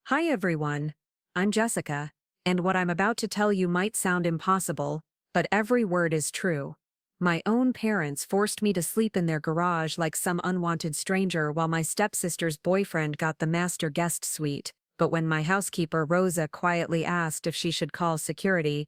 Hi everyone, I'm Jessica, and what I'm about to tell you might sound impossible, but every word is true. My own parents forced me to sleep in their garage like some unwanted stranger while my stepsister's boyfriend got the master guest suite, but when my housekeeper Rosa quietly asked if she should call security,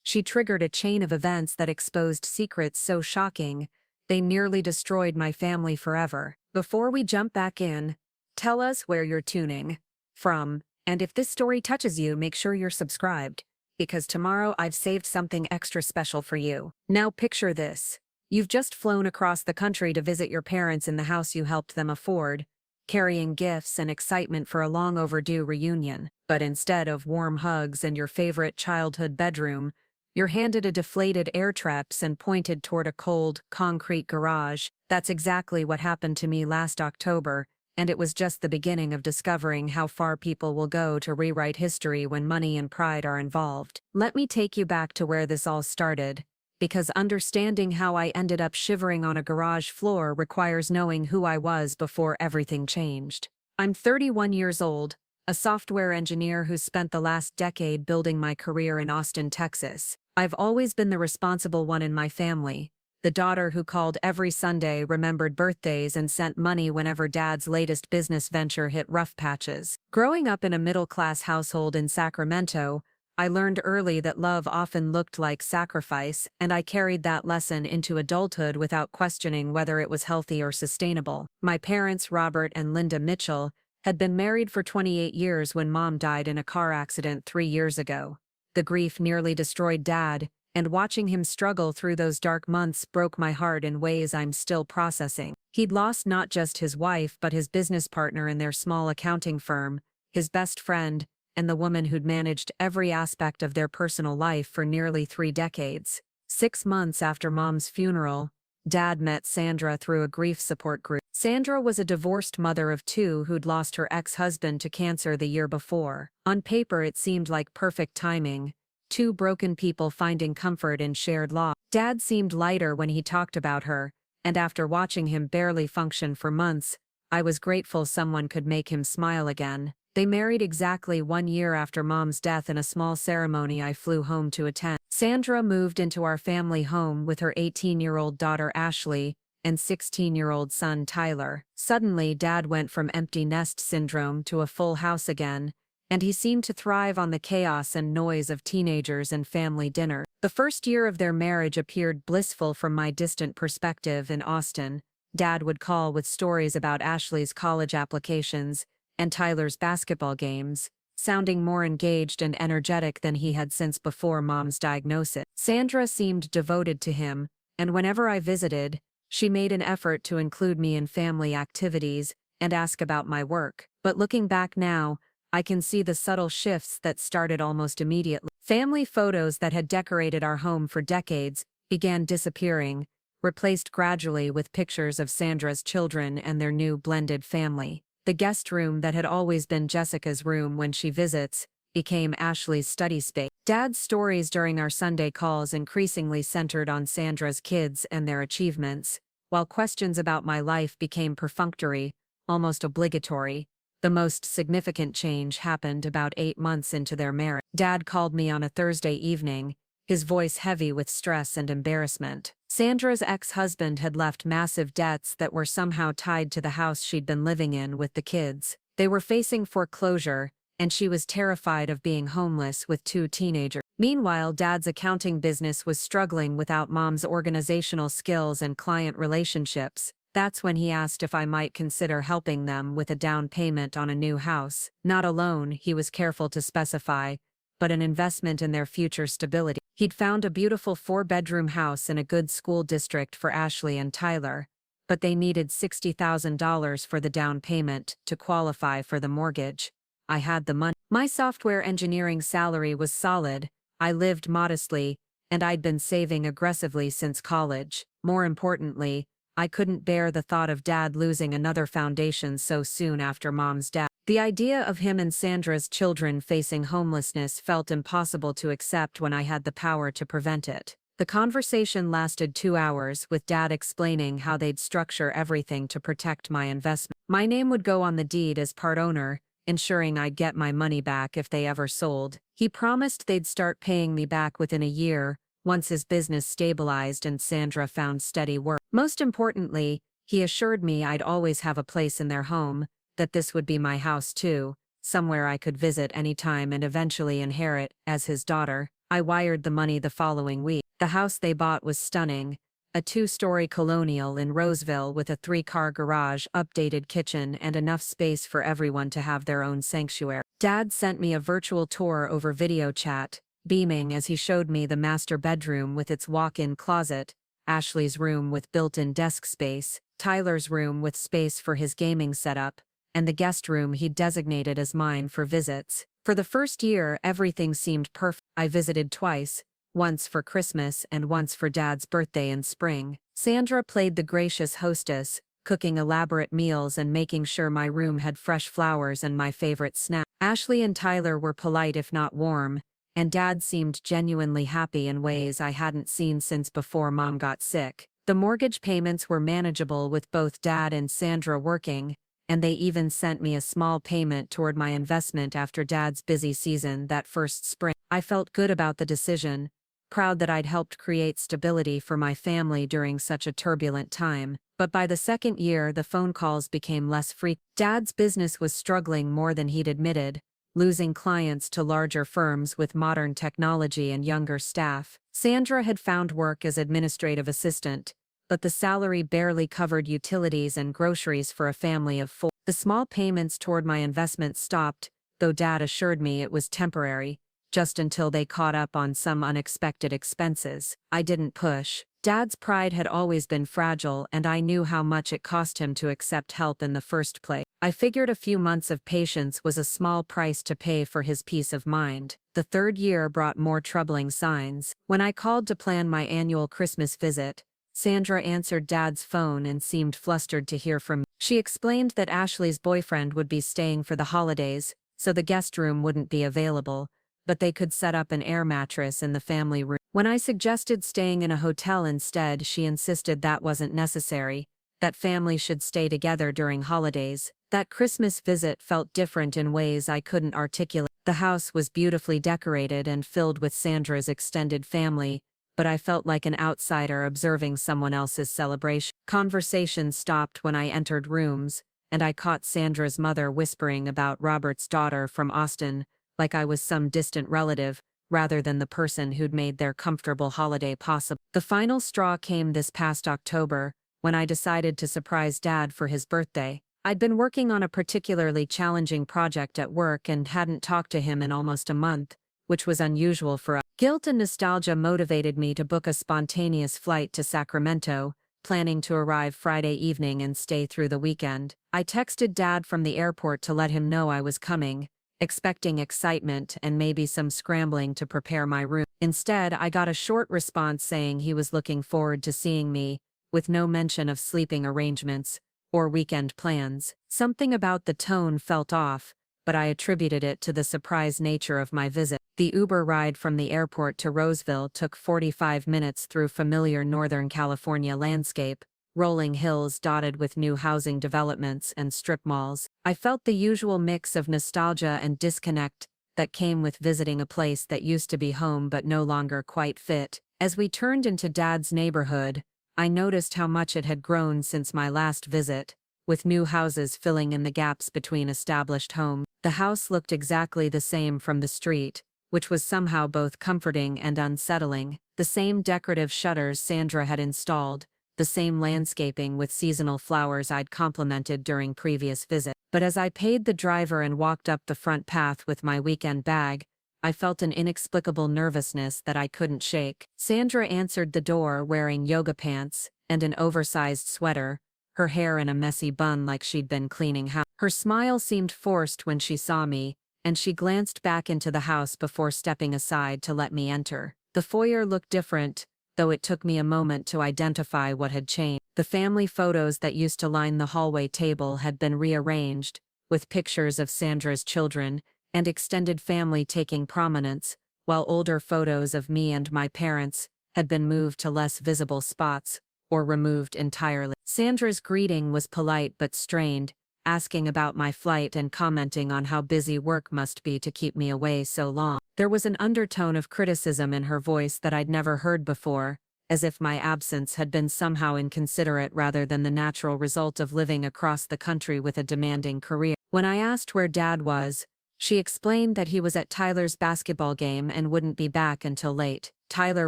she triggered a chain of events that exposed secrets so shocking, they nearly destroyed my family forever. Before we jump back in, tell us where you're tuning from, and if this story touches you, make sure you're subscribed, because tomorrow I've saved something extra special for you. Now picture this. You've just flown across the country to visit your parents in the house you helped them afford, carrying gifts and excitement for a long overdue reunion. But instead of warm hugs and your favorite childhood bedroom, you're handed a deflated air traps and pointed toward a cold, concrete garage. That's exactly what happened to me last October, and it was just the beginning of discovering how far people will go to rewrite history when money and pride are involved. Let me take you back to where this all started, because understanding how I ended up shivering on a garage floor requires knowing who I was before everything changed. I'm 31 years old, a software engineer who spent the last decade building my career in Austin, Texas. I've always been the responsible one in my family, the daughter who called every Sunday, remembered birthdays, and sent money whenever Dad's latest business venture hit rough patches. Growing up in a middle-class household in Sacramento, I learned early that love often looked like sacrifice, and I carried that lesson into adulthood without questioning whether it was healthy or sustainable. My parents, Robert and Linda Mitchell, had been married for 28 years when Mom died in a car accident 3 years ago. The grief nearly destroyed Dad, and watching him struggle through those dark months broke my heart in ways I'm still processing. He'd lost not just his wife but his business partner in their small accounting firm, his best friend, and the woman who'd managed every aspect of their personal life for nearly 3 decades. 6 months after Mom's funeral, Dad met Sandra through a grief support group. Sandra was a divorced mother of 2 who'd lost her ex-husband to cancer the year before. On paper it seemed like perfect timing, 2 broken people finding comfort in shared loss. Dad seemed lighter when he talked about her, and after watching him barely function for months, I was grateful someone could make him smile again. They married exactly 1 year after Mom's death in a small ceremony I flew home to attend. Sandra moved into our family home with her 18-year-old daughter Ashley and 16-year-old son Tyler. Suddenly, Dad went from empty nest syndrome to a full house again, and he seemed to thrive on the chaos and noise of teenagers and family dinner. The first year of their marriage appeared blissful from my distant perspective in Austin. Dad would call with stories about Ashley's college applications and Tyler's basketball games, sounding more engaged and energetic than he had since before Mom's diagnosis. Sandra seemed devoted to him, and whenever I visited, she made an effort to include me in family activities and ask about my work. But looking back now, I can see the subtle shifts that started almost immediately. Family photos that had decorated our home for decades began disappearing, replaced gradually with pictures of Sandra's children and their new blended family. The guest room that had always been Jessica's room when she visits became Ashley's study space. Dad's stories during our Sunday calls increasingly centered on Sandra's kids and their achievements, while questions about my life became perfunctory, almost obligatory. The most significant change happened about 8 months into their marriage. Dad called me on a Thursday evening, his voice heavy with stress and embarrassment. Sandra's ex-husband had left massive debts that were somehow tied to the house she'd been living in with the kids. They were facing foreclosure, and she was terrified of being homeless with 2 teenagers. Meanwhile, Dad's accounting business was struggling without Mom's organizational skills and client relationships. That's when he asked if I might consider helping them with a down payment on a new house. Not a loan, he was careful to specify, but an investment in their future stability. He'd found a beautiful 4-bedroom house in a good school district for Ashley and Tyler, but they needed $60,000 for the down payment to qualify for the mortgage. I had the money. My software engineering salary was solid, I lived modestly, and I'd been saving aggressively since college. More importantly, I couldn't bear the thought of Dad losing another foundation so soon after Mom's death. The idea of him and Sandra's children facing homelessness felt impossible to accept when I had the power to prevent it. The conversation lasted 2 hours, with Dad explaining how they'd structure everything to protect my investment. My name would go on the deed as part owner, ensuring I'd get my money back if they ever sold. He promised they'd start paying me back within a year, once his business stabilized and Sandra found steady work. Most importantly, he assured me I'd always have a place in their home, that this would be my house too, somewhere I could visit anytime and eventually inherit, as his daughter. I wired the money the following week. The house they bought was stunning, a 2-story colonial in Roseville with a 3-car garage, updated kitchen, and enough space for everyone to have their own sanctuary. Dad sent me a virtual tour over video chat, beaming as he showed me the master bedroom with its walk-in closet, Ashley's room with built-in desk space, Tyler's room with space for his gaming setup, and the guest room he'd designated as mine for visits. For the first year, everything seemed perfect. I visited twice, once for Christmas and once for Dad's birthday in spring. Sandra played the gracious hostess, cooking elaborate meals and making sure my room had fresh flowers and my favorite snack. Ashley and Tyler were polite if not warm, and Dad seemed genuinely happy in ways I hadn't seen since before Mom got sick. The mortgage payments were manageable with both Dad and Sandra working, and they even sent me a small payment toward my investment after Dad's busy season that first spring. I felt good about the decision, proud that I'd helped create stability for my family during such a turbulent time. But by the second year, the phone calls became less frequent. Dad's business was struggling more than he'd admitted, losing clients to larger firms with modern technology and younger staff. Sandra had found work as administrative assistant, but the salary barely covered utilities and groceries for a family of 4. The small payments toward my investment stopped, though Dad assured me it was temporary, just until they caught up on some unexpected expenses. I didn't push. Dad's pride had always been fragile, and I knew how much it cost him to accept help in the first place. I figured a few months of patience was a small price to pay for his peace of mind. The third year brought more troubling signs. When I called to plan my annual Christmas visit, Sandra answered Dad's phone and seemed flustered to hear from me. She explained that Ashley's boyfriend would be staying for the holidays, so the guest room wouldn't be available, but they could set up an air mattress in the family room. When I suggested staying in a hotel instead, she insisted that wasn't necessary, that families should stay together during holidays. That Christmas visit felt different in ways I couldn't articulate. The house was beautifully decorated and filled with Sandra's extended family, but I felt like an outsider observing someone else's celebration. Conversation stopped when I entered rooms, and I caught Sandra's mother whispering about Robert's daughter from Austin, like I was some distant relative, rather than the person who'd made their comfortable holiday possible. The final straw came this past October, when I decided to surprise Dad for his birthday. I'd been working on a particularly challenging project at work and hadn't talked to him in almost a month, which was unusual for us. Guilt and nostalgia motivated me to book a spontaneous flight to Sacramento, planning to arrive Friday evening and stay through the weekend. I texted Dad from the airport to let him know I was coming, expecting excitement and maybe some scrambling to prepare my room. Instead, I got a short response saying he was looking forward to seeing me, with no mention of sleeping arrangements or weekend plans. Something about the tone felt off, but I attributed it to the surprise nature of my visit. The Uber ride from the airport to Roseville took 45 minutes through familiar Northern California landscape, rolling hills dotted with new housing developments and strip malls. I felt the usual mix of nostalgia and disconnect that came with visiting a place that used to be home but no longer quite fit. As we turned into Dad's neighborhood, I noticed how much it had grown since my last visit, with new houses filling in the gaps between established homes. The house looked exactly the same from the street, which was somehow both comforting and unsettling. The same decorative shutters Sandra had installed, the same landscaping with seasonal flowers I'd complimented during previous visits. But as I paid the driver and walked up the front path with my weekend bag, I felt an inexplicable nervousness that I couldn't shake. Sandra answered the door wearing yoga pants and an oversized sweater, her hair in a messy bun like she'd been cleaning house. Her smile seemed forced when she saw me, and she glanced back into the house before stepping aside to let me enter. The foyer looked different, though it took me a moment to identify what had changed. The family photos that used to line the hallway table had been rearranged, with pictures of Sandra's children and extended family taking prominence, while older photos of me and my parents had been moved to less visible spots or removed entirely. Sandra's greeting was polite but strained, asking about my flight and commenting on how busy work must be to keep me away so long. There was an undertone of criticism in her voice that I'd never heard before, as if my absence had been somehow inconsiderate rather than the natural result of living across the country with a demanding career. When I asked where Dad was, she explained that he was at Tyler's basketball game and wouldn't be back until late. Tyler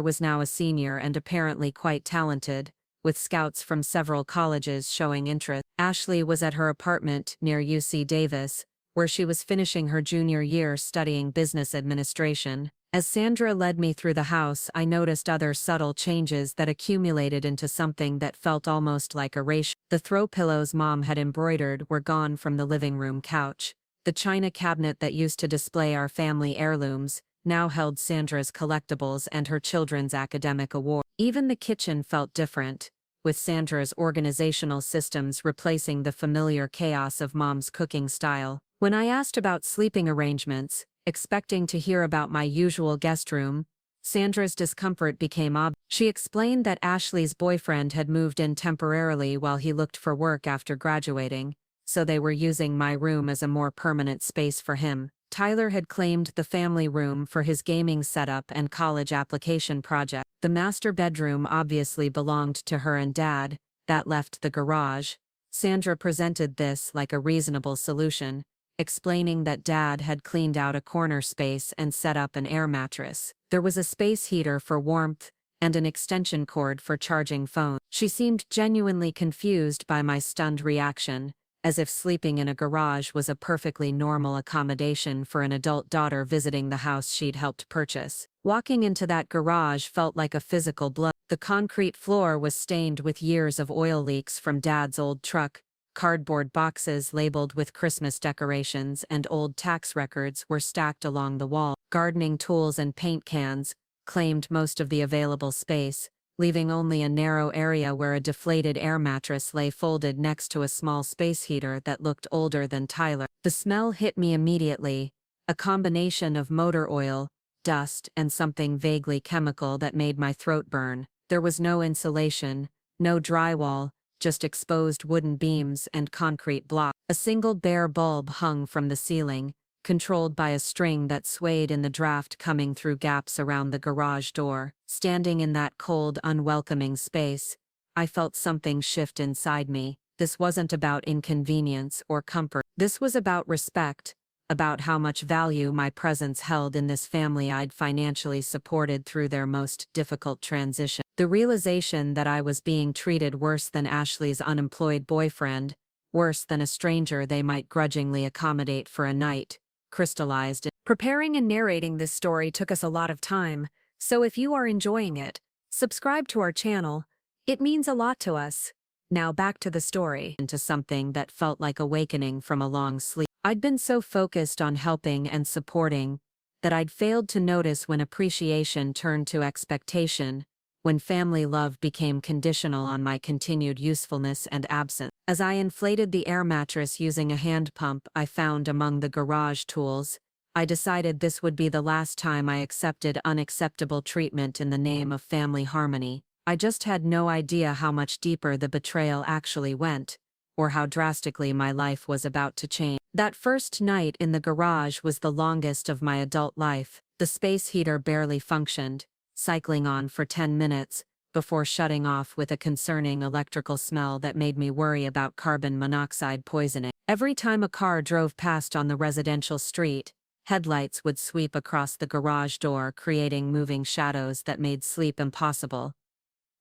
was now a senior and apparently quite talented, with scouts from several colleges showing interest. Ashley was at her apartment near UC Davis, where she was finishing her junior year studying business administration. As Sandra led me through the house, I noticed other subtle changes that accumulated into something that felt almost like erasure. The throw pillows Mom had embroidered were gone from the living room couch. The china cabinet that used to display our family heirlooms now held Sandra's collectibles and her children's academic award. Even the kitchen felt different, with Sandra's organizational systems replacing the familiar chaos of Mom's cooking style. When I asked about sleeping arrangements, expecting to hear about my usual guest room, Sandra's discomfort became obvious. She explained that Ashley's boyfriend had moved in temporarily while he looked for work after graduating, so they were using my room as a more permanent space for him. Tyler had claimed the family room for his gaming setup and college application project. The master bedroom obviously belonged to her and Dad, that left the garage. Sandra presented this like a reasonable solution, explaining that Dad had cleaned out a corner space and set up an air mattress. There was a space heater for warmth and an extension cord for charging phones. She seemed genuinely confused by my stunned reaction, as if sleeping in a garage was a perfectly normal accommodation for an adult daughter visiting the house she'd helped purchase. Walking into that garage felt like a physical blow. The concrete floor was stained with years of oil leaks from Dad's old truck. Cardboard boxes labeled with Christmas decorations and old tax records were stacked along the wall. Gardening tools and paint cans claimed most of the available space, leaving only a narrow area where a deflated air mattress lay folded next to a small space heater that looked older than Tyler. The smell hit me immediately, a combination of motor oil, dust, and something vaguely chemical that made my throat burn. There was no insulation, no drywall, just exposed wooden beams and concrete blocks. A single bare bulb hung from the ceiling, controlled by a string that swayed in the draft coming through gaps around the garage door. Standing in that cold, unwelcoming space, I felt something shift inside me. This wasn't about inconvenience or comfort. This was about respect, about how much value my presence held in this family I'd financially supported through their most difficult transition. The realization that I was being treated worse than Ashley's unemployed boyfriend, worse than a stranger they might grudgingly accommodate for a night, crystallized. Preparing and narrating this story took us a lot of time, so if you are enjoying it, subscribe to our channel. It means a lot to us. Now back to the story. Into something that felt like awakening from a long sleep. I'd been so focused on helping and supporting that I'd failed to notice when appreciation turned to expectation, when family love became conditional on my continued usefulness and absence. As I inflated the air mattress using a hand pump I found among the garage tools, I decided this would be the last time I accepted unacceptable treatment in the name of family harmony. I just had no idea how much deeper the betrayal actually went, or how drastically my life was about to change. That first night in the garage was the longest of my adult life. The space heater barely functioned, cycling on for 10 minutes, before shutting off with a concerning electrical smell that made me worry about carbon monoxide poisoning. Every time a car drove past on the residential street, headlights would sweep across the garage door, creating moving shadows that made sleep impossible.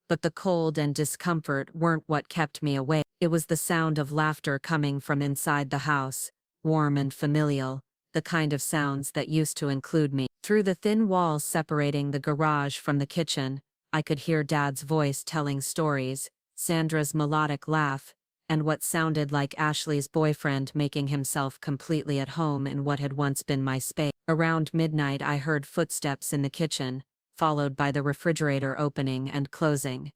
But the cold and discomfort weren't what kept me awake. It was the sound of laughter coming from inside the house, warm and familial, the kind of sounds that used to include me. Through the thin walls separating the garage from the kitchen, I could hear Dad's voice telling stories, Sandra's melodic laugh, and what sounded like Ashley's boyfriend making himself completely at home in what had once been my space. Around midnight I heard footsteps in the kitchen, followed by the refrigerator opening and closing.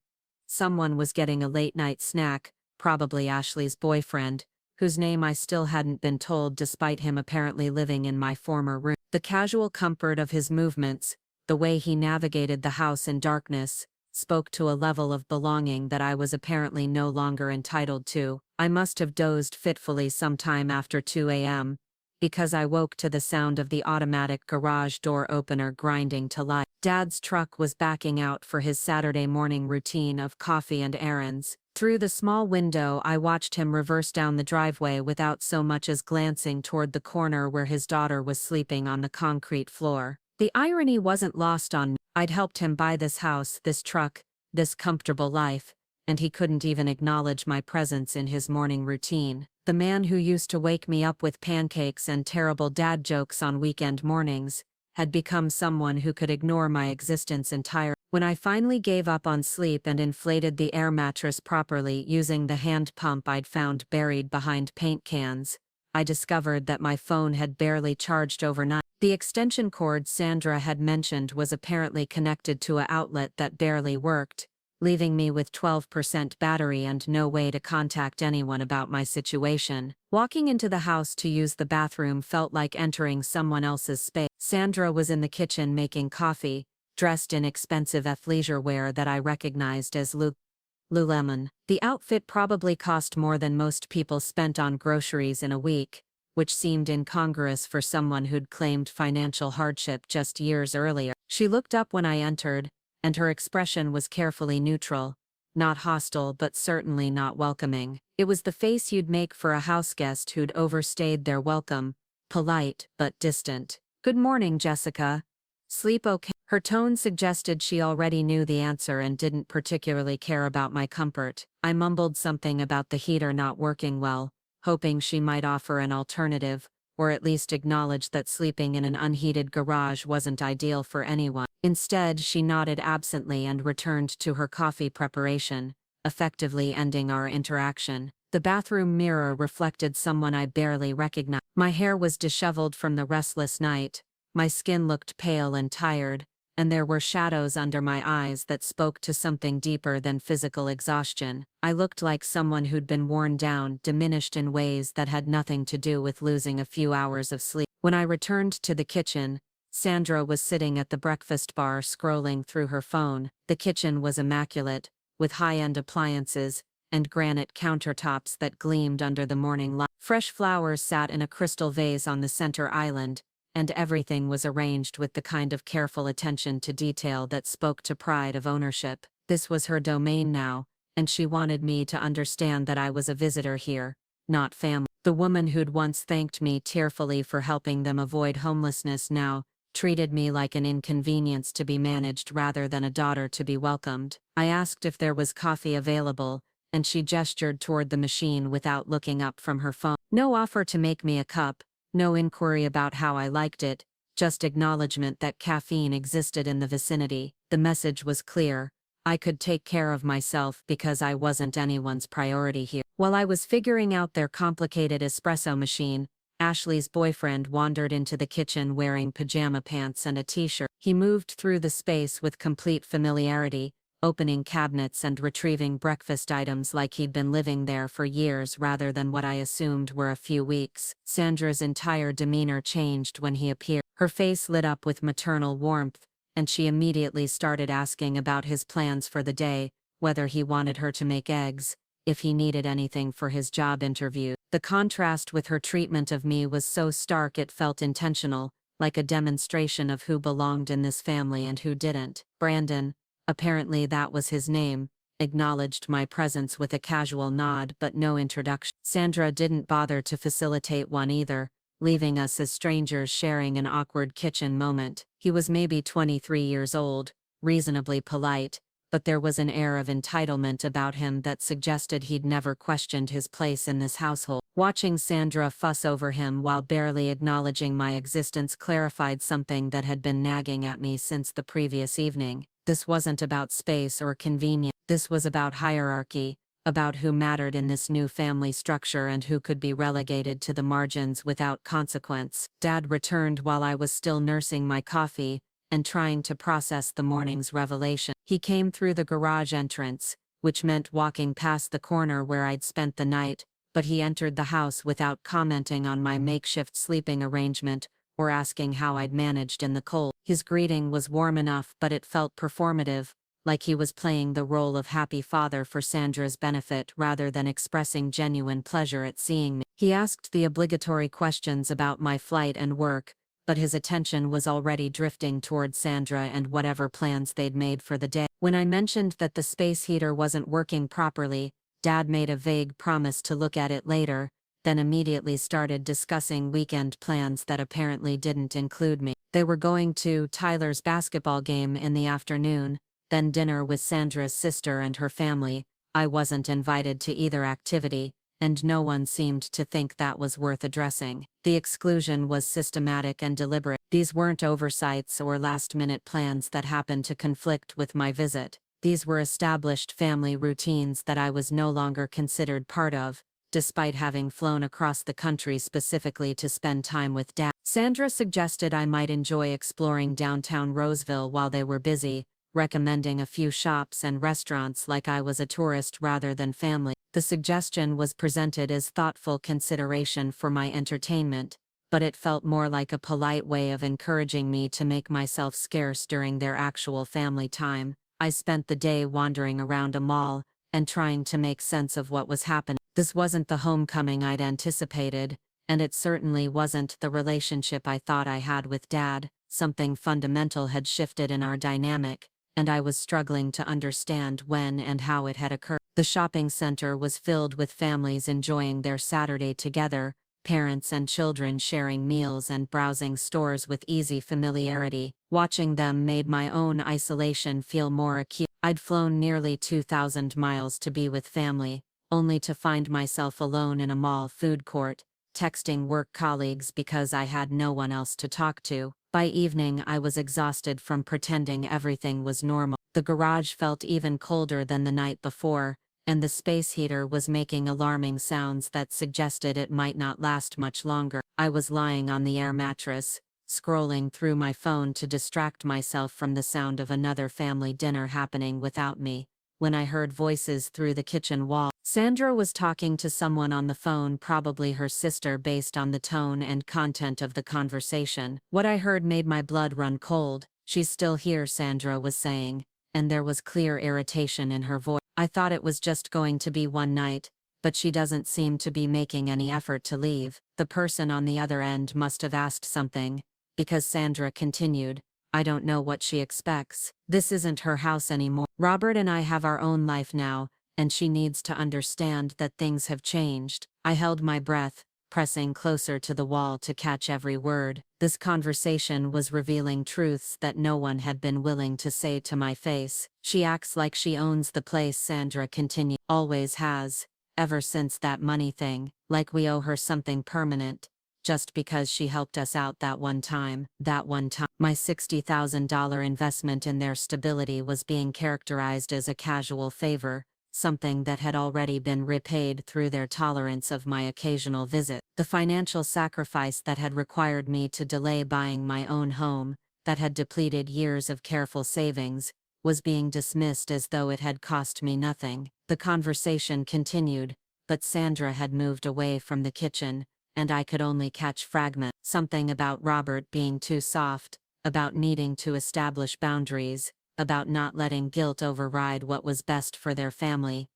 Someone was getting a late-night snack, probably Ashley's boyfriend, whose name I still hadn't been told despite him apparently living in my former room. The casual comfort of his movements, the way he navigated the house in darkness, spoke to a level of belonging that I was apparently no longer entitled to. I must have dozed fitfully sometime after 2 a.m., because I woke to the sound of the automatic garage door opener grinding to life. Dad's truck was backing out for his Saturday morning routine of coffee and errands. Through the small window, I watched him reverse down the driveway without so much as glancing toward the corner where his daughter was sleeping on the concrete floor. The irony wasn't lost on me. I'd helped him buy this house, this truck, this comfortable life, and he couldn't even acknowledge my presence in his morning routine. The man who used to wake me up with pancakes and terrible dad jokes on weekend mornings had become someone who could ignore my existence entirely. When I finally gave up on sleep and inflated the air mattress properly using the hand pump I'd found buried behind paint cans, I discovered that my phone had barely charged overnight. The extension cord Sandra had mentioned was apparently connected to an outlet that barely worked, leaving me with 12% battery and no way to contact anyone about my situation. Walking into the house to use the bathroom felt like entering someone else's space. Sandra was in the kitchen making coffee, dressed in expensive athleisure wear that I recognized as Lululemon. The outfit probably cost more than most people spent on groceries in a week, which seemed incongruous for someone who'd claimed financial hardship just years earlier. She looked up when I entered, and her expression was carefully neutral, not hostile but certainly not welcoming. It was the face you'd make for a houseguest who'd overstayed their welcome, polite but distant. "Good morning, Jessica. Sleep okay?" Her tone suggested she already knew the answer and didn't particularly care about my comfort. I mumbled something about the heater not working well, hoping she might offer an alternative, or at least acknowledge that sleeping in an unheated garage wasn't ideal for anyone. Instead, she nodded absently and returned to her coffee preparation, effectively ending our interaction. The bathroom mirror reflected someone I barely recognized. My hair was disheveled from the restless night, my skin looked pale and tired, and there were shadows under my eyes that spoke to something deeper than physical exhaustion. I looked like someone who'd been worn down, diminished in ways that had nothing to do with losing a few hours of sleep. When I returned to the kitchen, Sandra was sitting at the breakfast bar scrolling through her phone. The kitchen was immaculate, with high-end appliances and granite countertops that gleamed under the morning light. Fresh flowers sat in a crystal vase on the center island, and everything was arranged with the kind of careful attention to detail that spoke to pride of ownership. This was her domain now, and she wanted me to understand that I was a visitor here, not family. The woman who'd once thanked me tearfully for helping them avoid homelessness now treated me like an inconvenience to be managed rather than a daughter to be welcomed. I asked if there was coffee available, and she gestured toward the machine without looking up from her phone. No offer to make me a cup, no inquiry about how I liked it, just acknowledgement that caffeine existed in the vicinity. The message was clear. I could take care of myself because I wasn't anyone's priority here. While I was figuring out their complicated espresso machine, Ashley's boyfriend wandered into the kitchen wearing pajama pants and a t-shirt. He moved through the space with complete familiarity, opening cabinets and retrieving breakfast items like he'd been living there for years rather than what I assumed were a few weeks. Sandra's entire demeanor changed when he appeared. Her face lit up with maternal warmth, and she immediately started asking about his plans for the day, whether he wanted her to make eggs, if he needed anything for his job interview. The contrast with her treatment of me was so stark it felt intentional, like a demonstration of who belonged in this family and who didn't. Brandon, apparently that was his name, acknowledged my presence with a casual nod but no introduction. Sandra didn't bother to facilitate one either, leaving us as strangers sharing an awkward kitchen moment. He was maybe 23 years old, reasonably polite, but there was an air of entitlement about him that suggested he'd never questioned his place in this household. Watching Sandra fuss over him while barely acknowledging my existence clarified something that had been nagging at me since the previous evening. This wasn't about space or convenience. This was about hierarchy, about who mattered in this new family structure and who could be relegated to the margins without consequence. Dad returned while I was still nursing my coffee and trying to process the morning's revelation. He came through the garage entrance, which meant walking past the corner where I'd spent the night, but he entered the house without commenting on my makeshift sleeping arrangement or asking how I'd managed in the cold. His greeting was warm enough, but it felt performative, like he was playing the role of happy father for Sandra's benefit rather than expressing genuine pleasure at seeing me. He asked the obligatory questions about my flight and work, but his attention was already drifting toward Sandra and whatever plans they'd made for the day. When I mentioned that the space heater wasn't working properly, Dad made a vague promise to look at it later, then immediately started discussing weekend plans that apparently didn't include me. They were going to Tyler's basketball game in the afternoon, then dinner with Sandra's sister and her family. I wasn't invited to either activity, and no one seemed to think that was worth addressing. The exclusion was systematic and deliberate. These weren't oversights or last-minute plans that happened to conflict with my visit. These were established family routines that I was no longer considered part of, despite having flown across the country specifically to spend time with Dad. Sandra suggested I might enjoy exploring downtown Roseville while they were busy, recommending a few shops and restaurants like I was a tourist rather than family. The suggestion was presented as thoughtful consideration for my entertainment, but it felt more like a polite way of encouraging me to make myself scarce during their actual family time. I spent the day wandering around a mall and trying to make sense of what was happening. This wasn't the homecoming I'd anticipated, and it certainly wasn't the relationship I thought I had with Dad. Something fundamental had shifted in our dynamic, and I was struggling to understand when and how it had occurred. The shopping center was filled with families enjoying their Saturday together, parents and children sharing meals and browsing stores with easy familiarity. Watching them made my own isolation feel more acute. I'd flown nearly 2,000 miles to be with family, only to find myself alone in a mall food court, texting work colleagues because I had no one else to talk to. By evening I was exhausted from pretending everything was normal. The garage felt even colder than the night before, and the space heater was making alarming sounds that suggested it might not last much longer. I was lying on the air mattress, scrolling through my phone to distract myself from the sound of another family dinner happening without me, when I heard voices through the kitchen wall. Sandra was talking to someone on the phone, probably her sister based on the tone and content of the conversation. What I heard made my blood run cold. "She's still here," Sandra was saying, and there was clear irritation in her voice. "I thought it was just going to be one night, but she doesn't seem to be making any effort to leave." The person on the other end must have asked something, because Sandra continued, "I don't know what she expects. This isn't her house anymore. Robert and I have our own life now, and she needs to understand that things have changed." I held my breath, pressing closer to the wall to catch every word. This conversation was revealing truths that no one had been willing to say to my face. "She acts like she owns the place," Sandra continued. "Always has, ever since that money thing, like we owe her something permanent, just because she helped us out that one time." That one time. My $60,000 investment in their stability was being characterized as a casual favor, something that had already been repaid through their tolerance of my occasional visit. The financial sacrifice that had required me to delay buying my own home, that had depleted years of careful savings, was being dismissed as though it had cost me nothing. The conversation continued, but Sandra had moved away from the kitchen, and I could only catch fragments. Something about Robert being too soft, about needing to establish boundaries, about not letting guilt override what was best for their family,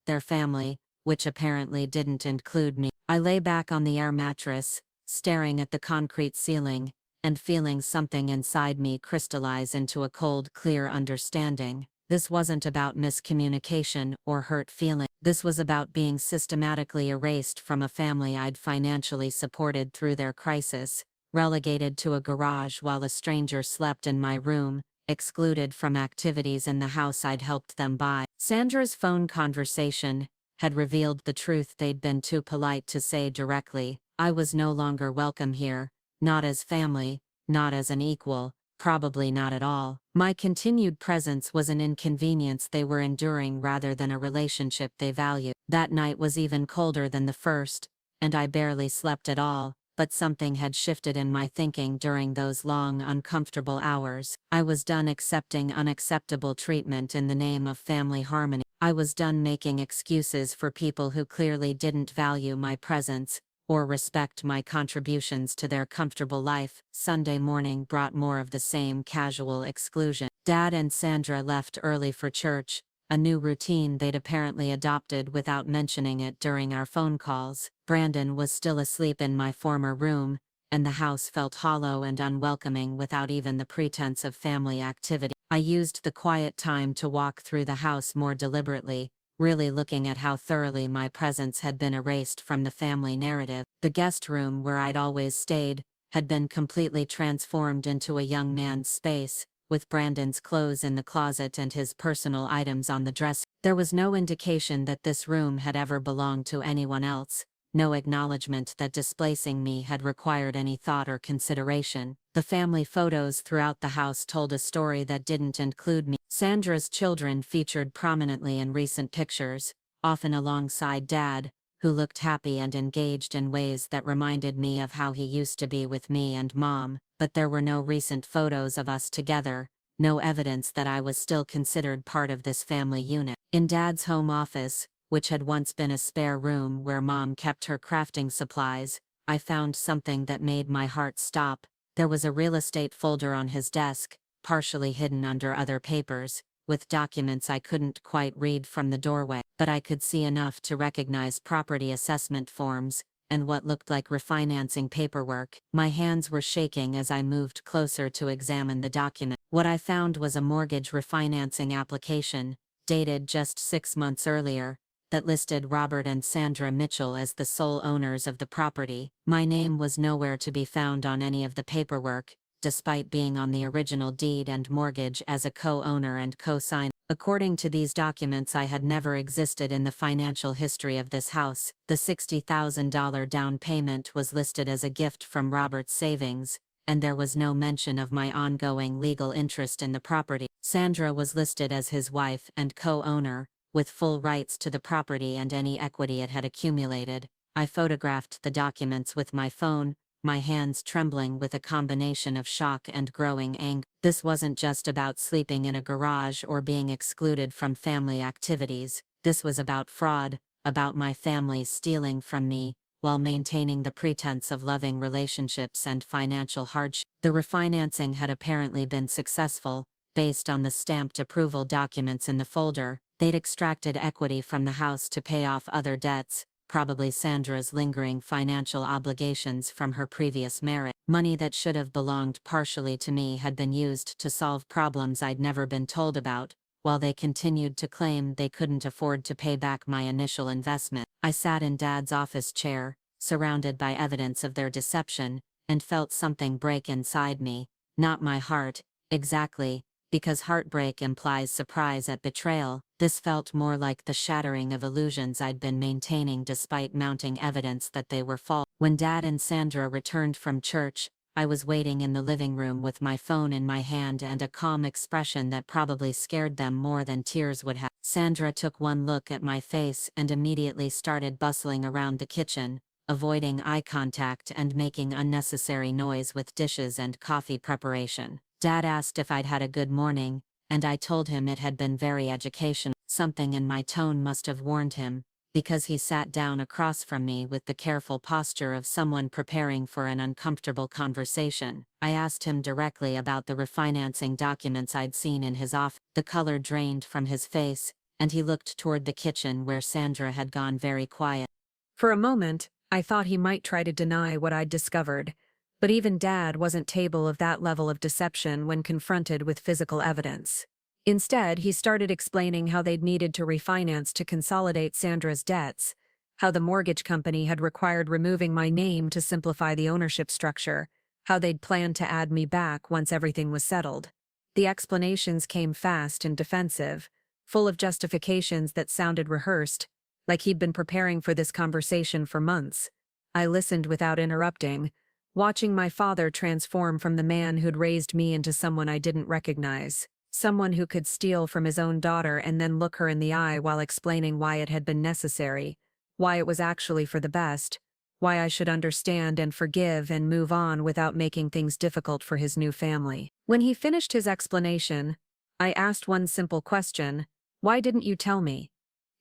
which apparently didn't include me. I lay back on the air mattress, staring at the concrete ceiling, and feeling something inside me crystallize into a cold, clear understanding. This wasn't about miscommunication or hurt feeling. This was about being systematically erased from a family I'd financially supported through their crisis, relegated to a garage while a stranger slept in my room, excluded from activities in the house I'd helped them buy. Sandra's phone conversation had revealed the truth they'd been too polite to say directly. I was no longer welcome here, not as family, not as an equal, probably not at all. My continued presence was an inconvenience they were enduring rather than a relationship they valued. That night was even colder than the first, and I barely slept at all, but something had shifted in my thinking during those long, uncomfortable hours. I was done accepting unacceptable treatment in the name of family harmony. I was done making excuses for people who clearly didn't value my presence or respect my contributions to their comfortable life. Sunday morning brought more of the same casual exclusion. Dad and Sandra left early for church, a new routine they'd apparently adopted without mentioning it during our phone calls. Brandon was still asleep in my former room, and the house felt hollow and unwelcoming without even the pretense of family activity. I used the quiet time to walk through the house more deliberately, really looking at how thoroughly my presence had been erased from the family narrative. The guest room where I'd always stayed had been completely transformed into a young man's space, with Brandon's clothes in the closet and his personal items on the dresser. There was no indication that this room had ever belonged to anyone else, no acknowledgement that displacing me had required any thought or consideration. The family photos throughout the house told a story that didn't include me. Sandra's children featured prominently in recent pictures, often alongside Dad, who looked happy and engaged in ways that reminded me of how he used to be with me and Mom, but there were no recent photos of us together, no evidence that I was still considered part of this family unit. In Dad's home office, which had once been a spare room where Mom kept her crafting supplies, I found something that made my heart stop. There was a real estate folder on his desk, partially hidden under other papers, with documents I couldn't quite read from the doorway, but I could see enough to recognize property assessment forms and what looked like refinancing paperwork. My hands were shaking as I moved closer to examine the document. What I found was a mortgage refinancing application, dated just 6 months earlier, that listed Robert and Sandra Mitchell as the sole owners of the property. My name was nowhere to be found on any of the paperwork, despite being on the original deed and mortgage as a co-owner and co-signer. According to these documents, I had never existed in the financial history of this house. The $60,000 down payment was listed as a gift from Robert's savings, and there was no mention of my ongoing legal interest in the property. Sandra was listed as his wife and co-owner, with full rights to the property and any equity it had accumulated. I photographed the documents with my phone, my hands trembling with a combination of shock and growing anger. This wasn't just about sleeping in a garage or being excluded from family activities. This was about fraud, about my family stealing from me, while maintaining the pretense of loving relationships and financial hardship. The refinancing had apparently been successful, based on the stamped approval documents in the folder. They'd extracted equity from the house to pay off other debts, probably Sandra's lingering financial obligations from her previous marriage. Money that should have belonged partially to me had been used to solve problems I'd never been told about, while they continued to claim they couldn't afford to pay back my initial investment. I sat in Dad's office chair, surrounded by evidence of their deception, and felt something break inside me. Not my heart, exactly, because heartbreak implies surprise at betrayal. This felt more like the shattering of illusions I'd been maintaining despite mounting evidence that they were false. When Dad and Sandra returned from church, I was waiting in the living room with my phone in my hand and a calm expression that probably scared them more than tears would have. Sandra took one look at my face and immediately started bustling around the kitchen, avoiding eye contact and making unnecessary noise with dishes and coffee preparation. Dad asked if I'd had a good morning, and I told him it had been very educational. Something in my tone must have warned him, because he sat down across from me with the careful posture of someone preparing for an uncomfortable conversation. I asked him directly about the refinancing documents I'd seen in his office. The color drained from his face, and he looked toward the kitchen where Sandra had gone very quiet. For a moment, I thought he might try to deny what I'd discovered, but even Dad wasn't capable of that level of deception when confronted with physical evidence. Instead, he started explaining how they'd needed to refinance to consolidate Sandra's debts, how the mortgage company had required removing my name to simplify the ownership structure, how they'd planned to add me back once everything was settled. The explanations came fast and defensive, full of justifications that sounded rehearsed, like he'd been preparing for this conversation for months. I listened without interrupting, watching my father transform from the man who'd raised me into someone I didn't recognize. Someone who could steal from his own daughter and then look her in the eye while explaining why it had been necessary, why it was actually for the best, why I should understand and forgive and move on without making things difficult for his new family. When he finished his explanation, I asked one simple question: why didn't you tell me?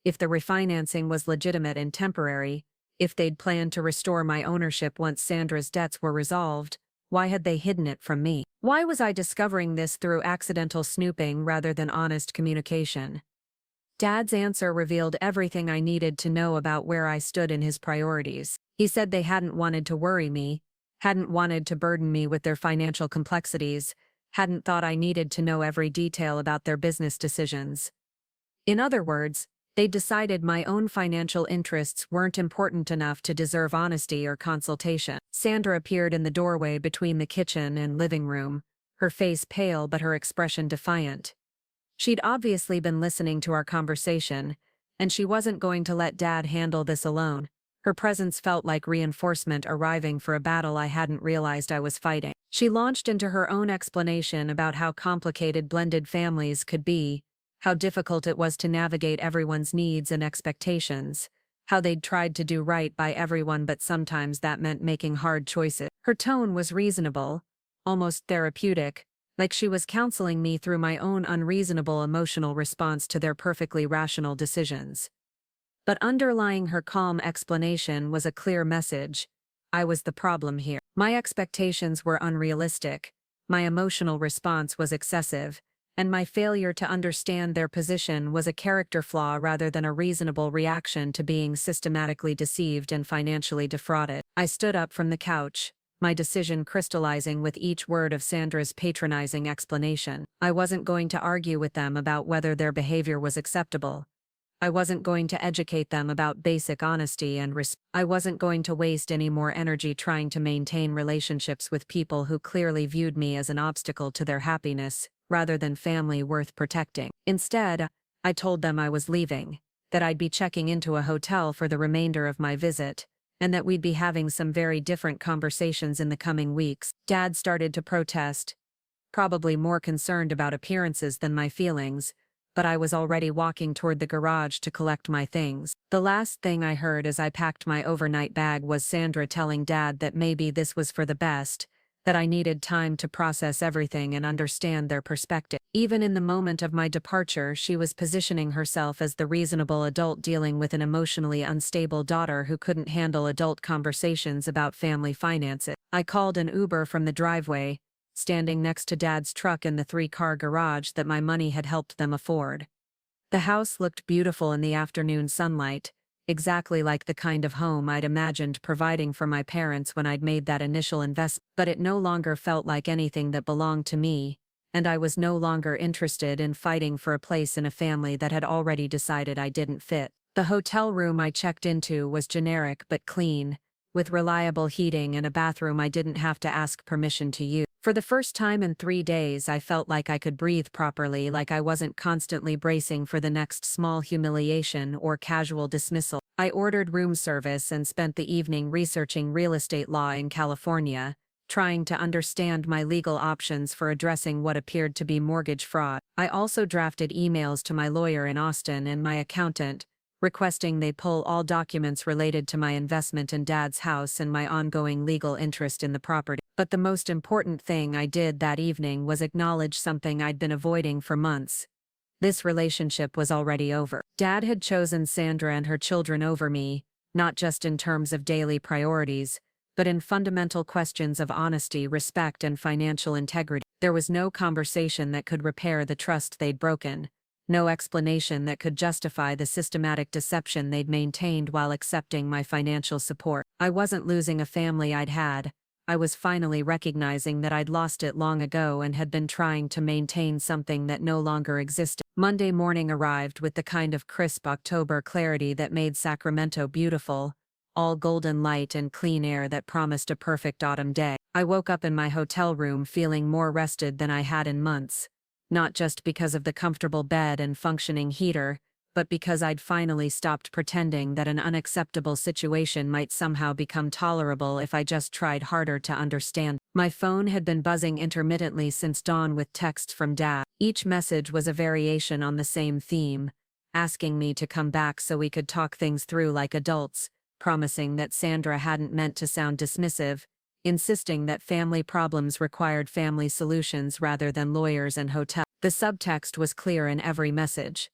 If the refinancing was legitimate and temporary, if they'd planned to restore my ownership once Sandra's debts were resolved, Why had they hidden it from me? Why was I discovering this through accidental snooping rather than honest communication? Dad's answer revealed everything I needed to know about where I stood in his priorities. He said they hadn't wanted to worry me, hadn't wanted to burden me with their financial complexities, hadn't thought I needed to know every detail about their business decisions. In other words, they decided my own financial interests weren't important enough to deserve honesty or consultation. Sandra appeared in the doorway between the kitchen and living room, her face pale but her expression defiant. She'd obviously been listening to our conversation, and she wasn't going to let Dad handle this alone. Her presence felt like reinforcement arriving for a battle I hadn't realized I was fighting. She launched into her own explanation about how complicated blended families could be, how difficult it was to navigate everyone's needs and expectations, how they'd tried to do right by everyone but sometimes that meant making hard choices. Her tone was reasonable, almost therapeutic, like she was counseling me through my own unreasonable emotional response to their perfectly rational decisions. But underlying her calm explanation was a clear message. I was the problem here. My expectations were unrealistic, my emotional response was excessive, and my failure to understand their position was a character flaw rather than a reasonable reaction to being systematically deceived and financially defrauded. I stood up from the couch, my decision crystallizing with each word of Sandra's patronizing explanation. I wasn't going to argue with them about whether their behavior was acceptable. I wasn't going to educate them about basic honesty and respect. I wasn't going to waste any more energy trying to maintain relationships with people who clearly viewed me as an obstacle to their happiness, rather than family worth protecting. Instead, I told them I was leaving, that I'd be checking into a hotel for the remainder of my visit, and that we'd be having some very different conversations in the coming weeks. Dad started to protest, probably more concerned about appearances than my feelings, but I was already walking toward the garage to collect my things. The last thing I heard as I packed my overnight bag was Sandra telling Dad that maybe this was for the best, that I needed time to process everything and understand their perspective. Even in the moment of my departure, she was positioning herself as the reasonable adult dealing with an emotionally unstable daughter who couldn't handle adult conversations about family finances. I called an Uber from the driveway, standing next to Dad's truck in the 3-car garage that my money had helped them afford. The house looked beautiful in the afternoon sunlight, exactly like the kind of home I'd imagined providing for my parents when I'd made that initial investment, but it no longer felt like anything that belonged to me, and I was no longer interested in fighting for a place in a family that had already decided I didn't fit. The hotel room I checked into was generic but clean, with reliable heating and a bathroom I didn't have to ask permission to use. For the first time in 3 days, I felt like I could breathe properly, like I wasn't constantly bracing for the next small humiliation or casual dismissal. I ordered room service and spent the evening researching real estate law in California, trying to understand my legal options for addressing what appeared to be mortgage fraud. I also drafted emails to my lawyer in Austin and my accountant, requesting they pull all documents related to my investment in Dad's house and my ongoing legal interest in the property. But the most important thing I did that evening was acknowledge something I'd been avoiding for months. This relationship was already over. Dad had chosen Sandra and her children over me, not just in terms of daily priorities, but in fundamental questions of honesty, respect, and financial integrity. There was no conversation that could repair the trust they'd broken. No explanation that could justify the systematic deception they'd maintained while accepting my financial support. I wasn't losing a family I'd had. I was finally recognizing that I'd lost it long ago and had been trying to maintain something that no longer existed. Monday morning arrived with the kind of crisp October clarity that made Sacramento beautiful, all golden light and clean air that promised a perfect autumn day. I woke up in my hotel room feeling more rested than I had in months. Not just because of the comfortable bed and functioning heater, but because I'd finally stopped pretending that an unacceptable situation might somehow become tolerable if I just tried harder to understand. My phone had been buzzing intermittently since dawn with texts from Dad. Each message was a variation on the same theme, asking me to come back so we could talk things through like adults, promising that Sandra hadn't meant to sound dismissive, insisting that family problems required family solutions rather than lawyers and hotels. The subtext was clear in every message.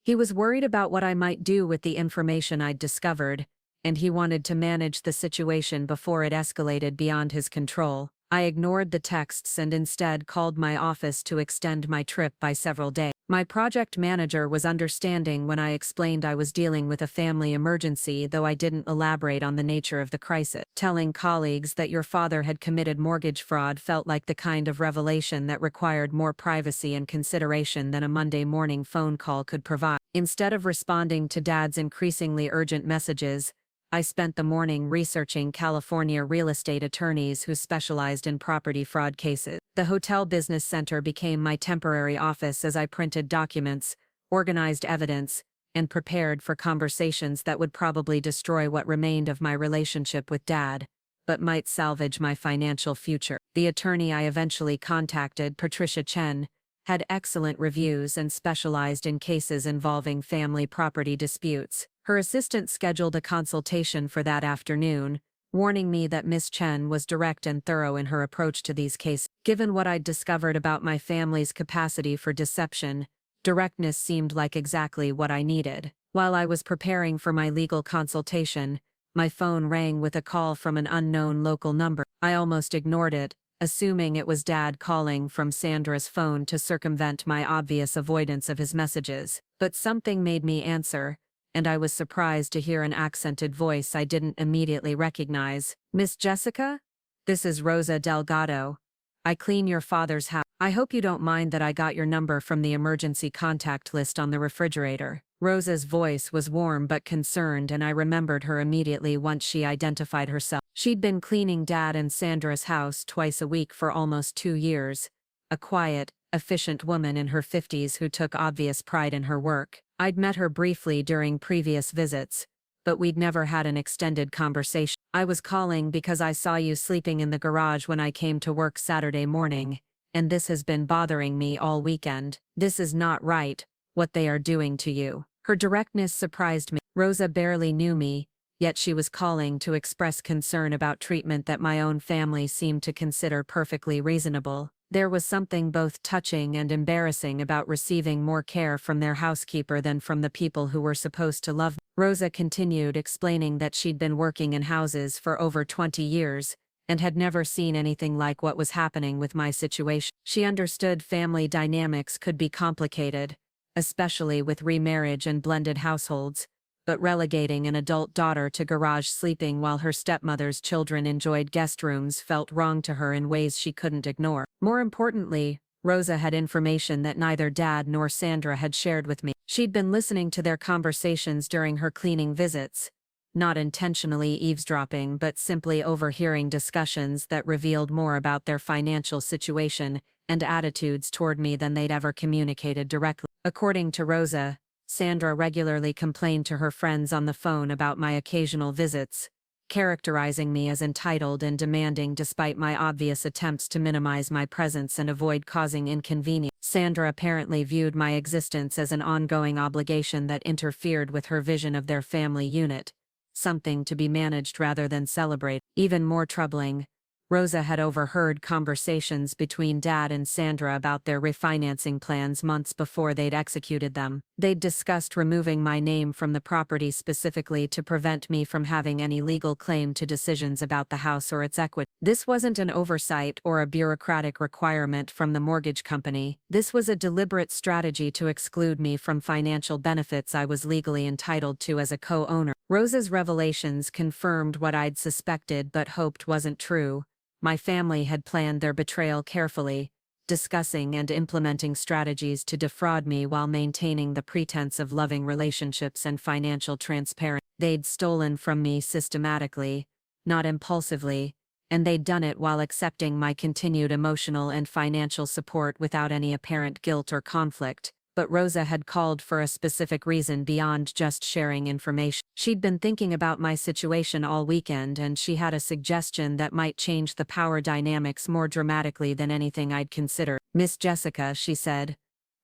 He was worried about what I might do with the information I'd discovered, and he wanted to manage the situation before it escalated beyond his control. I ignored the texts and instead called my office to extend my trip by several days. My project manager was understanding when I explained I was dealing with a family emergency, though I didn't elaborate on the nature of the crisis. Telling colleagues that your father had committed mortgage fraud felt like the kind of revelation that required more privacy and consideration than a Monday morning phone call could provide. Instead of responding to Dad's increasingly urgent messages, I spent the morning researching California real estate attorneys who specialized in property fraud cases. The hotel business center became my temporary office as I printed documents, organized evidence, and prepared for conversations that would probably destroy what remained of my relationship with Dad, but might salvage my financial future. The attorney I eventually contacted, Patricia Chen, had excellent reviews and specialized in cases involving family property disputes. Her assistant scheduled a consultation for that afternoon, warning me that Miss Chen was direct and thorough in her approach to these cases. Given what I'd discovered about my family's capacity for deception, directness seemed like exactly what I needed. While I was preparing for my legal consultation, my phone rang with a call from an unknown local number. I almost ignored it, assuming it was Dad calling from Sandra's phone to circumvent my obvious avoidance of his messages. But something made me answer, and I was surprised to hear an accented voice I didn't immediately recognize. Miss Jessica? This is Rosa Delgado. I clean your father's house. I hope you don't mind that I got your number from the emergency contact list on the refrigerator. Rosa's voice was warm but concerned, and I remembered her immediately once she identified herself. She'd been cleaning Dad and Sandra's house twice a week for almost 2 years, a quiet, efficient woman in her 50s who took obvious pride in her work. I'd met her briefly during previous visits, but we'd never had an extended conversation. I was calling because I saw you sleeping in the garage when I came to work Saturday morning, and this has been bothering me all weekend. This is not right, what they are doing to you. Her directness surprised me. Rosa barely knew me, yet she was calling to express concern about treatment that my own family seemed to consider perfectly reasonable. There was something both touching and embarrassing about receiving more care from their housekeeper than from the people who were supposed to love me. Rosa continued, explaining that she'd been working in houses for over 20 years, and had never seen anything like what was happening with my situation. She understood family dynamics could be complicated, especially with remarriage and blended households, but relegating an adult daughter to garage sleeping while her stepmother's children enjoyed guest rooms felt wrong to her in ways she couldn't ignore. More importantly, Rosa had information that neither Dad nor Sandra had shared with me. She'd been listening to their conversations during her cleaning visits, not intentionally eavesdropping but simply overhearing discussions that revealed more about their financial situation and attitudes toward me than they'd ever communicated directly. According to Rosa, Sandra regularly complained to her friends on the phone about my occasional visits, characterizing me as entitled and demanding despite my obvious attempts to minimize my presence and avoid causing inconvenience. Sandra apparently viewed my existence as an ongoing obligation that interfered with her vision of their family unit, something to be managed rather than celebrated. Even more troubling, Rosa had overheard conversations between Dad and Sandra about their refinancing plans months before they'd executed them. They'd discussed removing my name from the property specifically to prevent me from having any legal claim to decisions about the house or its equity. This wasn't an oversight or a bureaucratic requirement from the mortgage company. This was a deliberate strategy to exclude me from financial benefits I was legally entitled to as a co-owner. Rosa's revelations confirmed what I'd suspected but hoped wasn't true. My family had planned their betrayal carefully, discussing and implementing strategies to defraud me while maintaining the pretense of loving relationships and financial transparency. They'd stolen from me systematically, not impulsively, and they'd done it while accepting my continued emotional and financial support without any apparent guilt or conflict. But Rosa had called for a specific reason beyond just sharing information. She'd been thinking about my situation all weekend, and she had a suggestion that might change the power dynamics more dramatically than anything I'd considered. Miss Jessica, she said,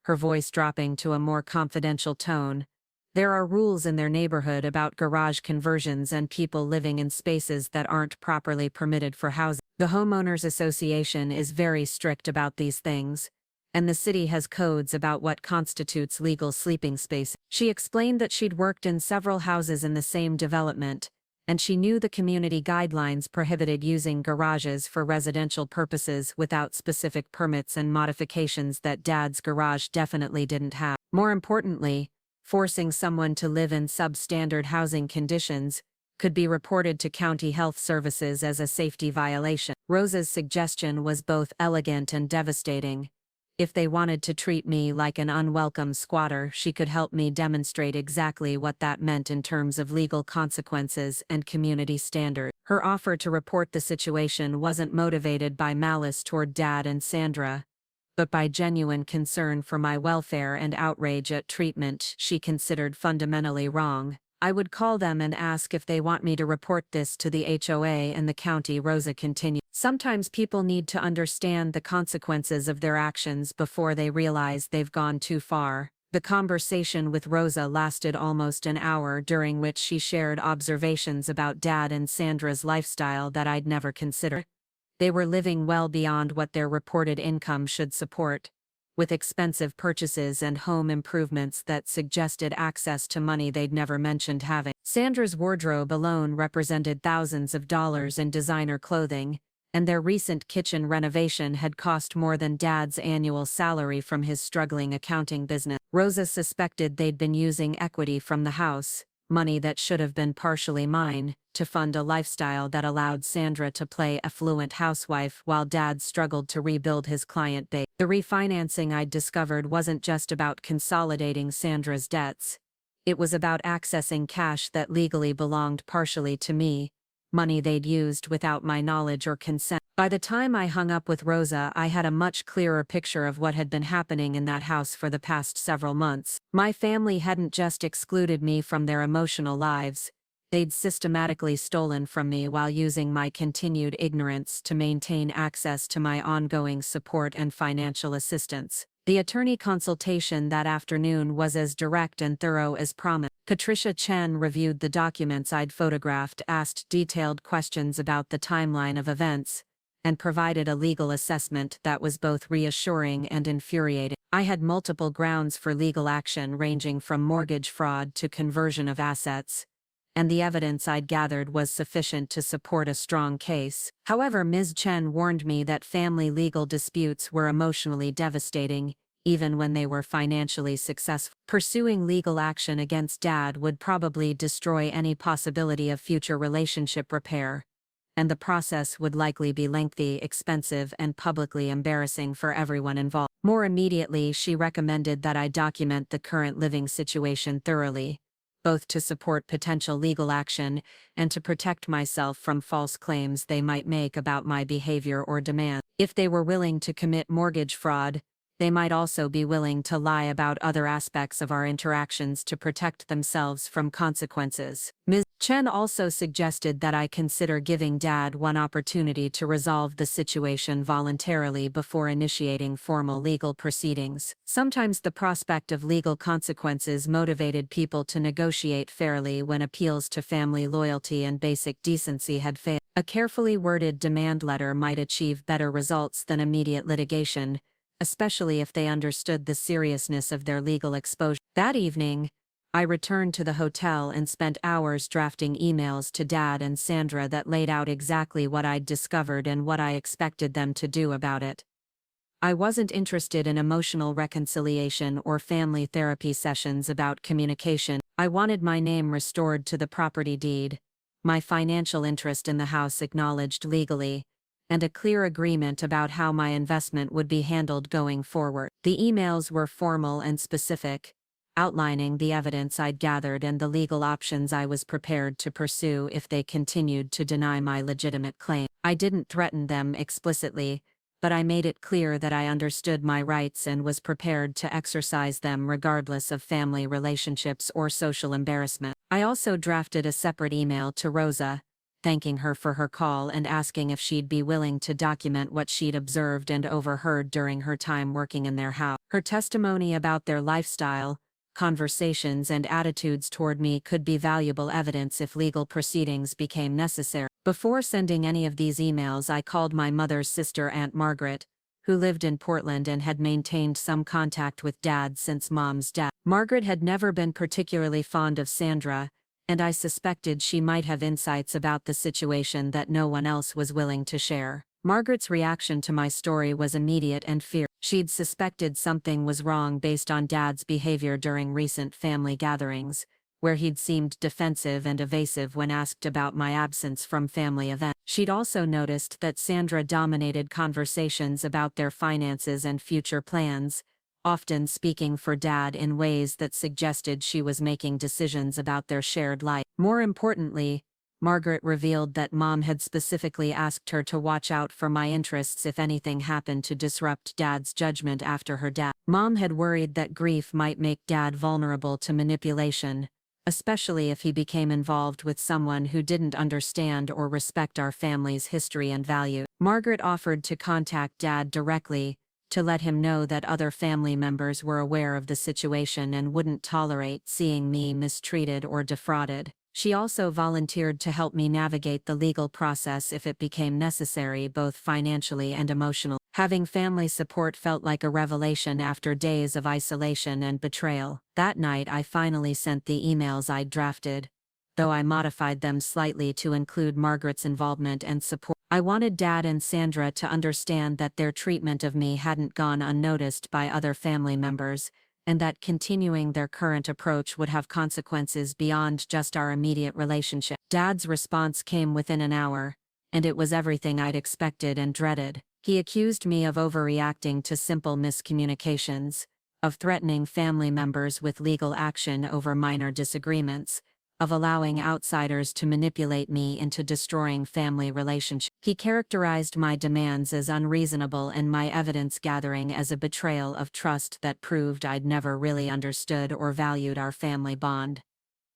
her voice dropping to a more confidential tone, there are rules in their neighborhood about garage conversions and people living in spaces that aren't properly permitted for housing. The homeowners association is very strict about these things, and the city has codes about what constitutes legal sleeping space. She explained that she'd worked in several houses in the same development, and she knew the community guidelines prohibited using garages for residential purposes without specific permits and modifications that Dad's garage definitely didn't have. More importantly, forcing someone to live in substandard housing conditions could be reported to county health services as a safety violation. Rosa's suggestion was both elegant and devastating. If they wanted to treat me like an unwelcome squatter, she could help me demonstrate exactly what that meant in terms of legal consequences and community standards. Her offer to report the situation wasn't motivated by malice toward Dad and Sandra, but by genuine concern for my welfare and outrage at treatment she considered fundamentally wrong. I would call them and ask if they want me to report this to the HOA and the county, Rosa continued. Sometimes people need to understand the consequences of their actions before they realize they've gone too far. The conversation with Rosa lasted almost an hour, during which she shared observations about Dad and Sandra's lifestyle that I'd never considered. They were living well beyond what their reported income should support, with expensive purchases and home improvements that suggested access to money they'd never mentioned having. Sandra's wardrobe alone represented thousands of dollars in designer clothing, and their recent kitchen renovation had cost more than Dad's annual salary from his struggling accounting business. Rosa suspected they'd been using equity from the house, money that should have been partially mine, to fund a lifestyle that allowed Sandra to play affluent housewife while Dad struggled to rebuild his client base. The refinancing I'd discovered wasn't just about consolidating Sandra's debts. It was about accessing cash that legally belonged partially to me, money they'd used without my knowledge or consent. By the time I hung up with Rosa, I had a much clearer picture of what had been happening in that house for the past several months. My family hadn't just excluded me from their emotional lives. They'd systematically stolen from me while using my continued ignorance to maintain access to my ongoing support and financial assistance. The attorney consultation that afternoon was as direct and thorough as promised. Patricia Chen reviewed the documents I'd photographed, asked detailed questions about the timeline of events, and provided a legal assessment that was both reassuring and infuriating. I had multiple grounds for legal action, ranging from mortgage fraud to conversion of assets, and the evidence I'd gathered was sufficient to support a strong case. However, Ms. Chen warned me that family legal disputes were emotionally devastating, even when they were financially successful. Pursuing legal action against Dad would probably destroy any possibility of future relationship repair, and the process would likely be lengthy, expensive, and publicly embarrassing for everyone involved. More immediately, she recommended that I document the current living situation thoroughly, both to support potential legal action and to protect myself from false claims they might make about my behavior or demands. If they were willing to commit mortgage fraud, they might also be willing to lie about other aspects of our interactions to protect themselves from consequences. Ms. Chen also suggested that I consider giving Dad one opportunity to resolve the situation voluntarily before initiating formal legal proceedings. Sometimes the prospect of legal consequences motivated people to negotiate fairly when appeals to family loyalty and basic decency had failed. A carefully worded demand letter might achieve better results than immediate litigation, especially if they understood the seriousness of their legal exposure. That evening, I returned to the hotel and spent hours drafting emails to Dad and Sandra that laid out exactly what I'd discovered and what I expected them to do about it. I wasn't interested in emotional reconciliation or family therapy sessions about communication. I wanted my name restored to the property deed, my financial interest in the house acknowledged legally, and a clear agreement about how my investment would be handled going forward. The emails were formal and specific, outlining the evidence I'd gathered and the legal options I was prepared to pursue if they continued to deny my legitimate claim. I didn't threaten them explicitly, but I made it clear that I understood my rights and was prepared to exercise them regardless of family relationships or social embarrassment. I also drafted a separate email to Rosa, thanking her for her call and asking if she'd be willing to document what she'd observed and overheard during her time working in their house. Her testimony about their lifestyle, conversations, and attitudes toward me could be valuable evidence if legal proceedings became necessary. Before sending any of these emails, I called my mother's sister, Aunt Margaret, who lived in Portland and had maintained some contact with Dad since Mom's death. Margaret had never been particularly fond of Sandra, and I suspected she might have insights about the situation that no one else was willing to share. Margaret's reaction to my story was immediate and fierce. She'd suspected something was wrong based on Dad's behavior during recent family gatherings, where he'd seemed defensive and evasive when asked about my absence from family events. She'd also noticed that Sandra dominated conversations about their finances and future plans, often speaking for Dad in ways that suggested she was making decisions about their shared life. More importantly, Margaret revealed that Mom had specifically asked her to watch out for my interests if anything happened to disrupt Dad's judgment after her death. Mom had worried that grief might make Dad vulnerable to manipulation, especially if he became involved with someone who didn't understand or respect our family's history and value. Margaret offered to contact Dad directly, to let him know that other family members were aware of the situation and wouldn't tolerate seeing me mistreated or defrauded. She also volunteered to help me navigate the legal process if it became necessary, both financially and emotionally. Having family support felt like a revelation after days of isolation and betrayal. That night I finally sent the emails I'd drafted, though I modified them slightly to include Margaret's involvement and support. I wanted Dad and Sandra to understand that their treatment of me hadn't gone unnoticed by other family members, and that continuing their current approach would have consequences beyond just our immediate relationship. Dad's response came within an hour, and it was everything I'd expected and dreaded. He accused me of overreacting to simple miscommunications, of threatening family members with legal action over minor disagreements, of allowing outsiders to manipulate me into destroying family relationships. He characterized my demands as unreasonable and my evidence gathering as a betrayal of trust that proved I'd never really understood or valued our family bond.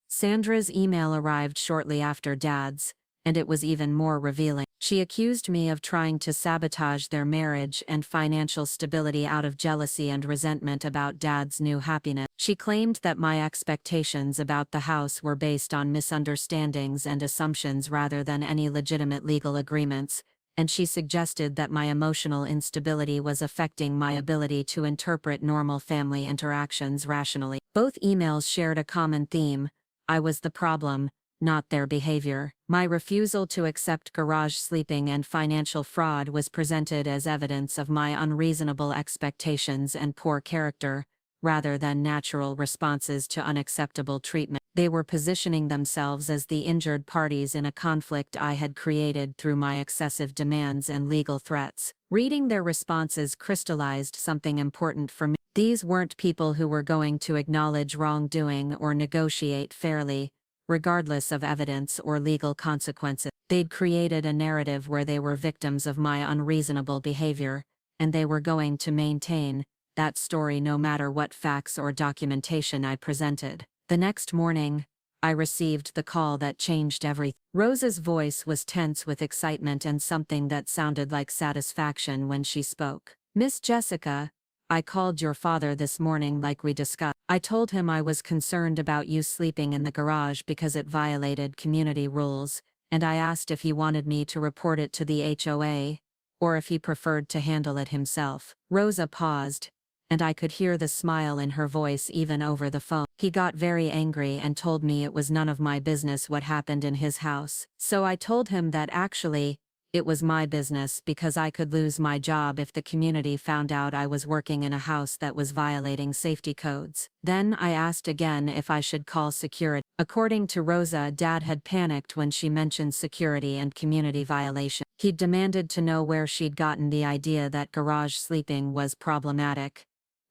Sandra's email arrived shortly after Dad's, and it was even more revealing. She accused me of trying to sabotage their marriage and financial stability out of jealousy and resentment about Dad's new happiness. She claimed that my expectations about the house were based on misunderstandings and assumptions rather than any legitimate legal agreements, and she suggested that my emotional instability was affecting my ability to interpret normal family interactions rationally. Both emails shared a common theme: I was the problem, not their behavior. My refusal to accept garage sleeping and financial fraud was presented as evidence of my unreasonable expectations and poor character, rather than natural responses to unacceptable treatment. They were positioning themselves as the injured parties in a conflict I had created through my excessive demands and legal threats. Reading their responses crystallized something important for me. These weren't people who were going to acknowledge wrongdoing or negotiate fairly, regardless of evidence or legal consequences. They'd created a narrative where they were victims of my unreasonable behavior, and they were going to maintain that story no matter what facts or documentation I presented. The next morning, I received the call that changed everything. Rosa's voice was tense with excitement and something that sounded like satisfaction when she spoke. "Miss Jessica, I called your father this morning like we discussed. I told him I was concerned about you sleeping in the garage because it violated community rules, and I asked if he wanted me to report it to the HOA, or if he preferred to handle it himself." Rosa paused, and I could hear the smile in her voice even over the phone. "He got very angry and told me it was none of my business what happened in his house. So I told him that actually, it was my business because I could lose my job if the community found out I was working in a house that was violating safety codes. Then I asked again if I should call security." According to Rosa, Dad had panicked when she mentioned security and community violation. He'd demanded to know where she'd gotten the idea that garage sleeping was problematic,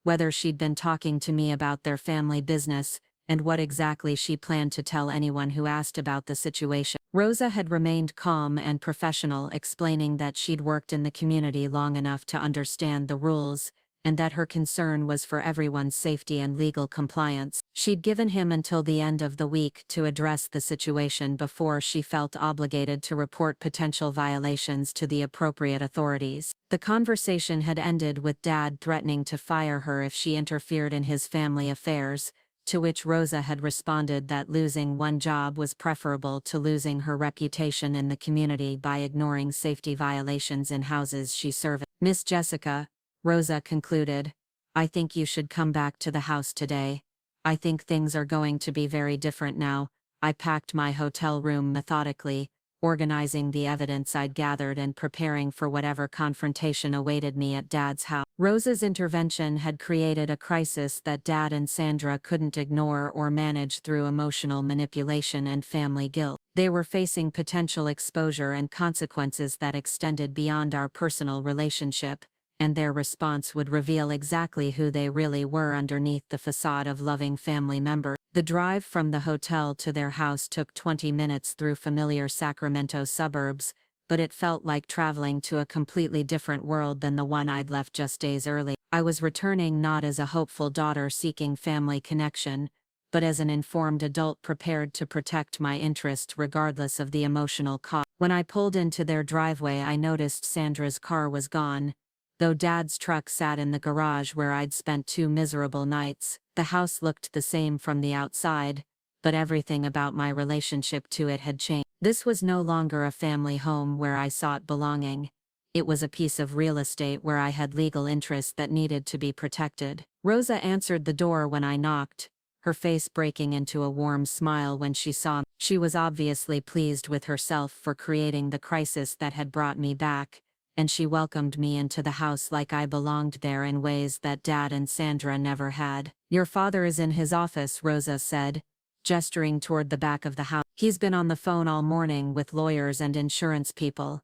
whether she'd been talking to me about their family business, and what exactly she planned to tell anyone who asked about the situation. Rosa had remained calm and professional, explaining that she'd worked in the community long enough to understand the rules, and that her concern was for everyone's safety and legal compliance. She'd given him until the end of the week to address the situation before she felt obligated to report potential violations to the appropriate authorities. The conversation had ended with Dad threatening to fire her if she interfered in his family affairs, to which Rosa had responded that losing one job was preferable to losing her reputation in the community by ignoring safety violations in houses she served. "Miss Jessica," Rosa concluded, "I think you should come back to the house today. I think things are going to be very different now. I packed my hotel room methodically, organizing the evidence I'd gathered and preparing for whatever confrontation awaited me at Dad's house. Rosa's intervention had created a crisis that Dad and Sandra couldn't ignore or manage through emotional manipulation and family guilt. They were facing potential exposure and consequences that extended beyond our personal relationship, and their response would reveal exactly who they really were underneath the facade of loving family members. The drive from the hotel to their house took 20 minutes through familiar Sacramento suburbs, but it felt like traveling to a completely different world than the one I'd left just days early. I was returning not as a hopeful daughter seeking family connection, but as an informed adult prepared to protect my interest regardless of the emotional cost. When I pulled into their driveway, I noticed Sandra's car was gone, though Dad's truck sat in the garage where I'd spent 2 miserable nights. The house looked the same from the outside, but everything about my relationship to it had changed. This was no longer a family home where I sought belonging. It was a piece of real estate where I had legal interests that needed to be protected. Rosa answered the door when I knocked, her face breaking into a warm smile when she saw me. She was obviously pleased with herself for creating the crisis that had brought me back, and she welcomed me into the house like I belonged there in ways that Dad and Sandra never had. "Your father is in his office," Rosa said, gesturing toward the back of the house. "He's been on the phone all morning with lawyers and insurance people.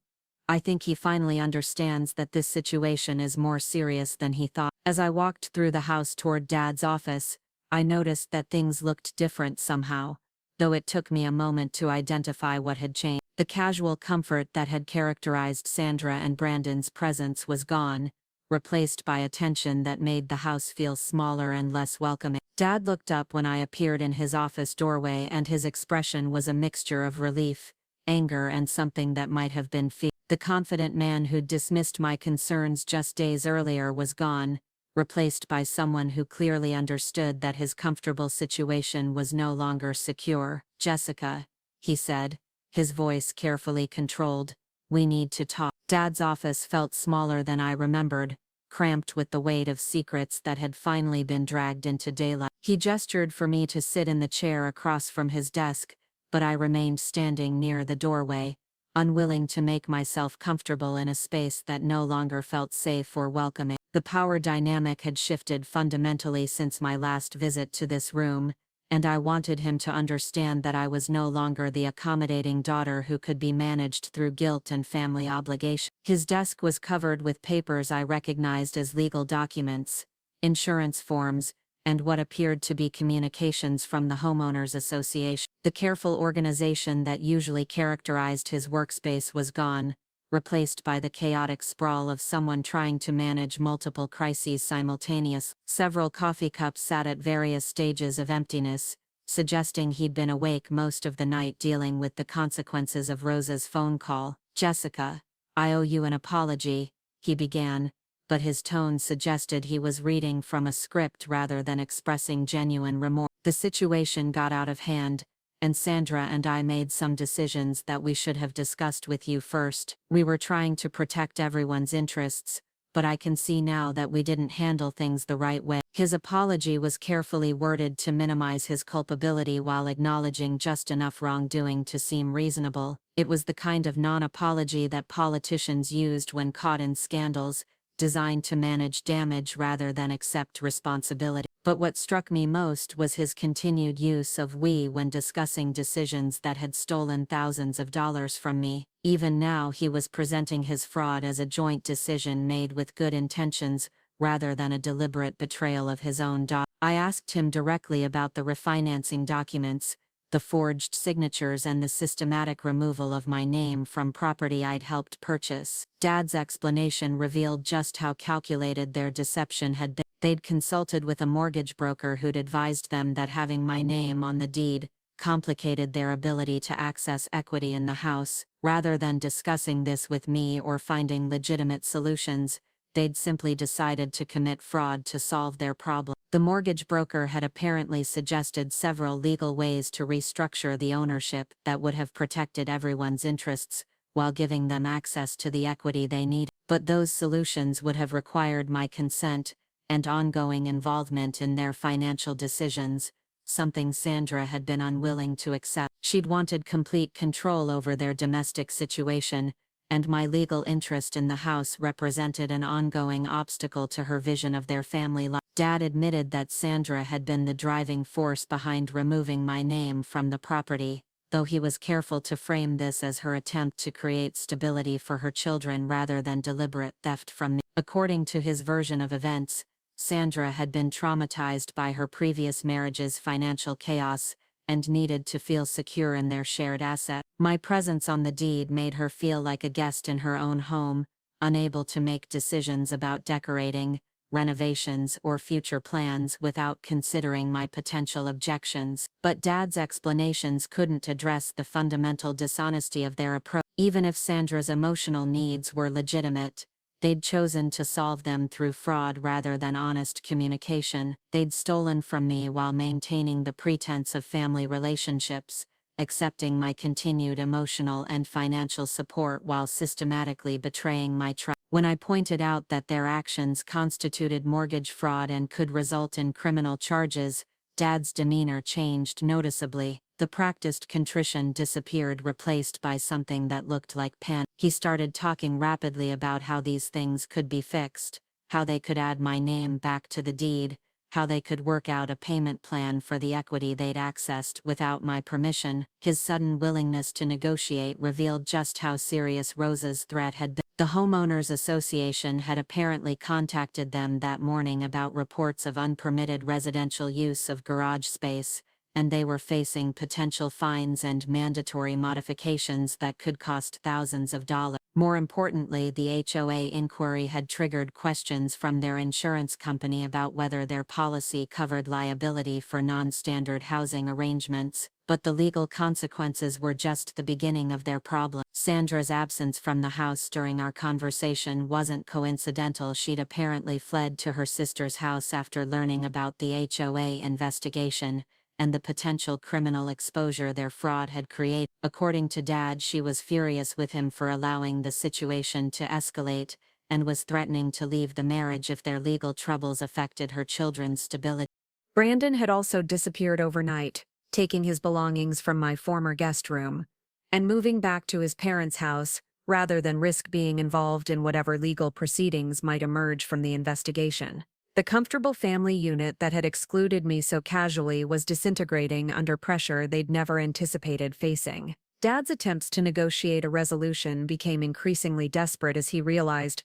I think he finally understands that this situation is more serious than he thought." As I walked through the house toward Dad's office, I noticed that things looked different somehow, though it took me a moment to identify what had changed. The casual comfort that had characterized Sandra and Brandon's presence was gone, replaced by a tension that made the house feel smaller and less welcoming. Dad looked up when I appeared in his office doorway, and his expression was a mixture of relief, anger, and something that might have been fear. The confident man who'd dismissed my concerns just days earlier was gone, replaced by someone who clearly understood that his comfortable situation was no longer secure. "Jessica," he said, his voice carefully controlled, "we need to talk." Dad's office felt smaller than I remembered, cramped with the weight of secrets that had finally been dragged into daylight. He gestured for me to sit in the chair across from his desk, but I remained standing near the doorway, unwilling to make myself comfortable in a space that no longer felt safe or welcoming. The power dynamic had shifted fundamentally since my last visit to this room, and I wanted him to understand that I was no longer the accommodating daughter who could be managed through guilt and family obligation. His desk was covered with papers I recognized as legal documents, insurance forms, and what appeared to be communications from the homeowners association. The careful organization that usually characterized his workspace was gone, replaced by the chaotic sprawl of someone trying to manage multiple crises simultaneously. Several coffee cups sat at various stages of emptiness, suggesting he'd been awake most of the night dealing with the consequences of Rosa's phone call. "Jessica, I owe you an apology," he began, but his tone suggested he was reading from a script rather than expressing genuine remorse. "The situation got out of hand, and Sandra and I made some decisions that we should have discussed with you first. We were trying to protect everyone's interests, but I can see now that we didn't handle things the right way." His apology was carefully worded to minimize his culpability while acknowledging just enough wrongdoing to seem reasonable. It was the kind of non-apology that politicians used when caught in scandals, designed to manage damage rather than accept responsibility. But what struck me most was his continued use of "we" when discussing decisions that had stolen thousands of dollars from me. Even now he was presenting his fraud as a joint decision made with good intentions, rather than a deliberate betrayal of his own daughter. I asked him directly about the refinancing documents, the forged signatures, and the systematic removal of my name from property I'd helped purchase. Dad's explanation revealed just how calculated their deception had been. They'd consulted with a mortgage broker who'd advised them that having my name on the deed complicated their ability to access equity in the house. Rather than discussing this with me or finding legitimate solutions, they'd simply decided to commit fraud to solve their problem. The mortgage broker had apparently suggested several legal ways to restructure the ownership that would have protected everyone's interests, while giving them access to the equity they needed. But those solutions would have required my consent and ongoing involvement in their financial decisions, something Sandra had been unwilling to accept. She'd wanted complete control over their domestic situation, and my legal interest in the house represented an ongoing obstacle to her vision of their family life. Dad admitted that Sandra had been the driving force behind removing my name from the property, though he was careful to frame this as her attempt to create stability for her children rather than deliberate theft from me. According to his version of events, Sandra had been traumatized by her previous marriage's financial chaos and needed to feel secure in their shared asset. My presence on the deed made her feel like a guest in her own home, unable to make decisions about decorating, renovations, or future plans without considering my potential objections. But Dad's explanations couldn't address the fundamental dishonesty of their approach. Even if Sandra's emotional needs were legitimate, they'd chosen to solve them through fraud rather than honest communication. They'd stolen from me while maintaining the pretense of family relationships, accepting my continued emotional and financial support while systematically betraying my trust. When I pointed out that their actions constituted mortgage fraud and could result in criminal charges, Dad's demeanor changed noticeably. The practiced contrition disappeared, replaced by something that looked like panic. He started talking rapidly about how these things could be fixed, how they could add my name back to the deed, how they could work out a payment plan for the equity they'd accessed without my permission. His sudden willingness to negotiate revealed just how serious Rosa's threat had been. The Homeowners Association had apparently contacted them that morning about reports of unpermitted residential use of garage space, and they were facing potential fines and mandatory modifications that could cost thousands of dollars. More importantly, the HOA inquiry had triggered questions from their insurance company about whether their policy covered liability for non-standard housing arrangements, but the legal consequences were just the beginning of their problem. Sandra's absence from the house during our conversation wasn't coincidental. She'd apparently fled to her sister's house after learning about the HOA investigation and the potential criminal exposure their fraud had created. According to Dad, she was furious with him for allowing the situation to escalate, and was threatening to leave the marriage if their legal troubles affected her children's stability. Brandon had also disappeared overnight, taking his belongings from my former guest room and moving back to his parents' house, rather than risk being involved in whatever legal proceedings might emerge from the investigation. The comfortable family unit that had excluded me so casually was disintegrating under pressure they'd never anticipated facing. Dad's attempts to negotiate a resolution became increasingly desperate as he realized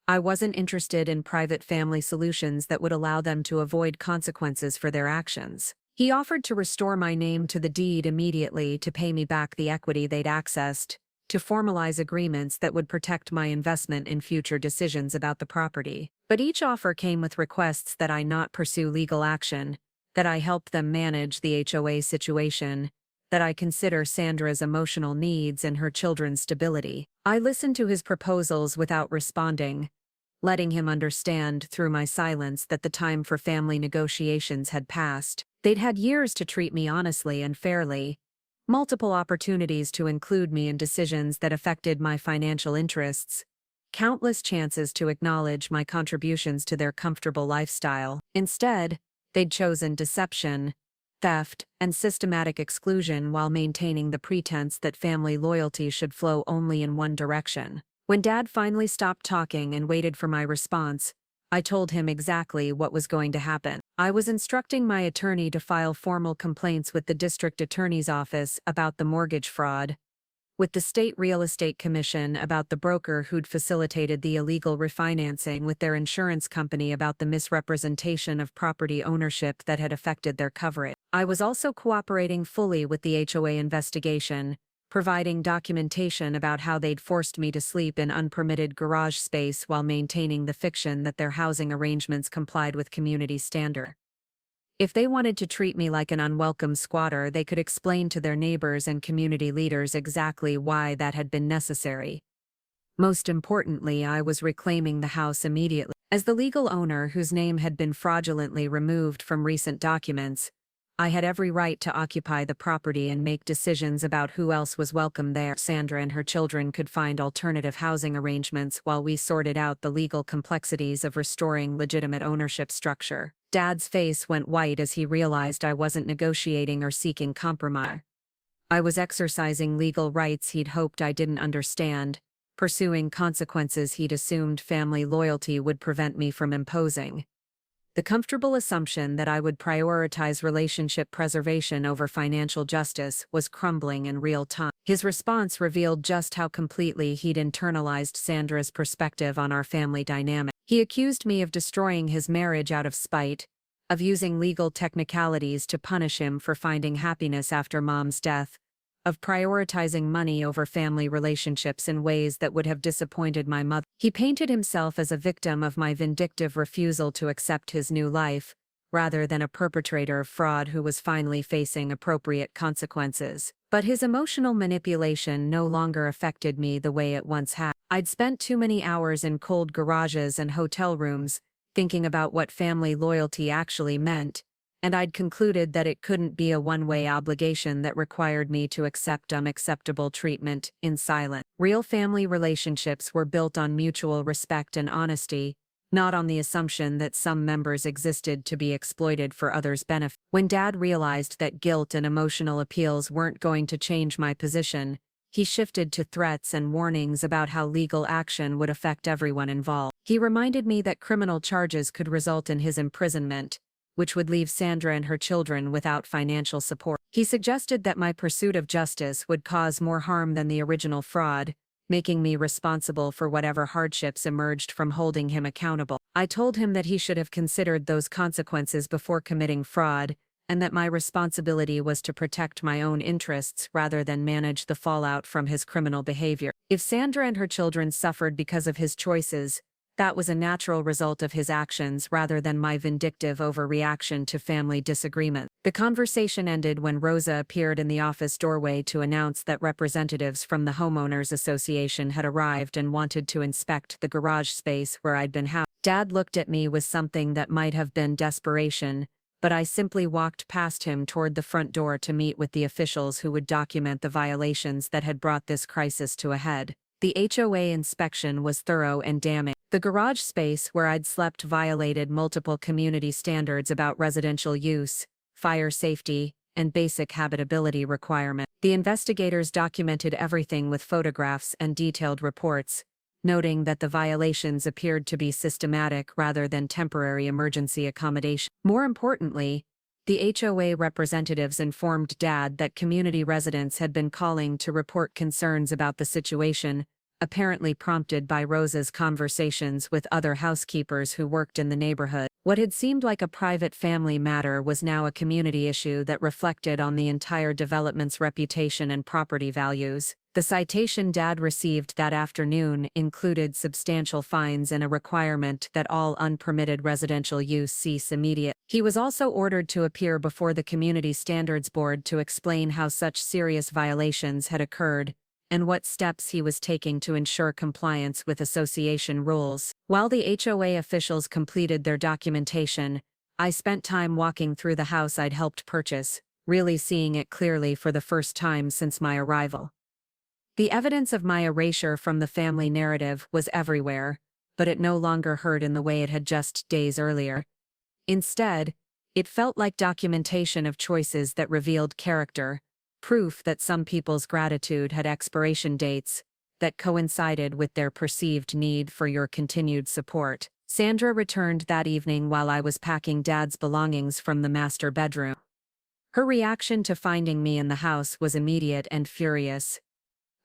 I wasn't interested in private family solutions that would allow them to avoid consequences for their actions. He offered to restore my name to the deed immediately, to pay me back the equity they'd accessed, to formalize agreements that would protect my investment in future decisions about the property. But each offer came with requests that I not pursue legal action, that I help them manage the HOA situation, that I consider Sandra's emotional needs and her children's stability. I listened to his proposals without responding, letting him understand through my silence that the time for family negotiations had passed. They'd had years to treat me honestly and fairly, multiple opportunities to include me in decisions that affected my financial interests, countless chances to acknowledge my contributions to their comfortable lifestyle. Instead, they'd chosen deception, theft, and systematic exclusion while maintaining the pretense that family loyalty should flow only in one direction. When Dad finally stopped talking and waited for my response, I told him exactly what was going to happen. I was instructing my attorney to file formal complaints with the district attorney's office about the mortgage fraud, with the state real estate commission about the broker who'd facilitated the illegal refinancing, with their insurance company about the misrepresentation of property ownership that had affected their coverage. I was also cooperating fully with the HOA investigation, providing documentation about how they'd forced me to sleep in unpermitted garage space while maintaining the fiction that their housing arrangements complied with community standards. If they wanted to treat me like an unwelcome squatter, they could explain to their neighbors and community leaders exactly why that had been necessary. Most importantly, I was reclaiming the house immediately. As the legal owner whose name had been fraudulently removed from recent documents, I had every right to occupy the property and make decisions about who else was welcome there. Sandra and her children could find alternative housing arrangements while we sorted out the legal complexities of restoring legitimate ownership structure. Dad's face went white as he realized I wasn't negotiating or seeking compromise. I was exercising legal rights he'd hoped I didn't understand, pursuing consequences he'd assumed family loyalty would prevent me from imposing. The comfortable assumption that I would prioritize relationship preservation over financial justice was crumbling in real time. His response revealed just how completely he'd internalized Sandra's perspective on our family dynamic. He accused me of destroying his marriage out of spite, of using legal technicalities to punish him for finding happiness after Mom's death, of prioritizing money over family relationships in ways that would have disappointed my mother. He painted himself as a victim of my vindictive refusal to accept his new life, rather than a perpetrator of fraud who was finally facing appropriate consequences. But his emotional manipulation no longer affected me the way it once had. I'd spent too many hours in cold garages and hotel rooms, thinking about what family loyalty actually meant, and I'd concluded that it couldn't be a one-way obligation that required me to accept unacceptable treatment in silence. Real family relationships were built on mutual respect and honesty, not on the assumption that some members existed to be exploited for others' benefit. When Dad realized that guilt and emotional appeals weren't going to change my position, he shifted to threats and warnings about how legal action would affect everyone involved. He reminded me that criminal charges could result in his imprisonment, which would leave Sandra and her children without financial support. He suggested that my pursuit of justice would cause more harm than the original fraud, making me responsible for whatever hardships emerged from holding him accountable. I told him that he should have considered those consequences before committing fraud, and that my responsibility was to protect my own interests rather than manage the fallout from his criminal behavior. If Sandra and her children suffered because of his choices, that was a natural result of his actions rather than my vindictive overreaction to family disagreement. The conversation ended when Rosa appeared in the office doorway to announce that representatives from the Homeowners Association had arrived and wanted to inspect the garage space where I'd been housed. Dad looked at me with something that might have been desperation, but I simply walked past him toward the front door to meet with the officials who would document the violations that had brought this crisis to a head. The HOA inspection was thorough and damning. The garage space where I'd slept violated multiple community standards about residential use, fire safety, and basic habitability requirements. The investigators documented everything with photographs and detailed reports, noting that the violations appeared to be systematic rather than temporary emergency accommodation. More importantly, the HOA representatives informed Dad that community residents had been calling to report concerns about the situation, apparently prompted by Rosa's conversations with other housekeepers who worked in the neighborhood. What had seemed like a private family matter was now a community issue that reflected on the entire development's reputation and property values. The citation Dad received that afternoon included substantial fines and a requirement that all unpermitted residential use cease immediately. He was also ordered to appear before the Community Standards Board to explain how such serious violations had occurred, and what steps he was taking to ensure compliance with association rules. While the HOA officials completed their documentation, I spent time walking through the house I'd helped purchase, really seeing it clearly for the first time since my arrival. The evidence of my erasure from the family narrative was everywhere, but it no longer hurt in the way it had just days earlier. Instead, it felt like documentation of choices that revealed character, proof that some people's gratitude had expiration dates that coincided with their perceived need for your continued support. Sandra returned that evening while I was packing Dad's belongings from the master bedroom. Her reaction to finding me in the house was immediate and furious.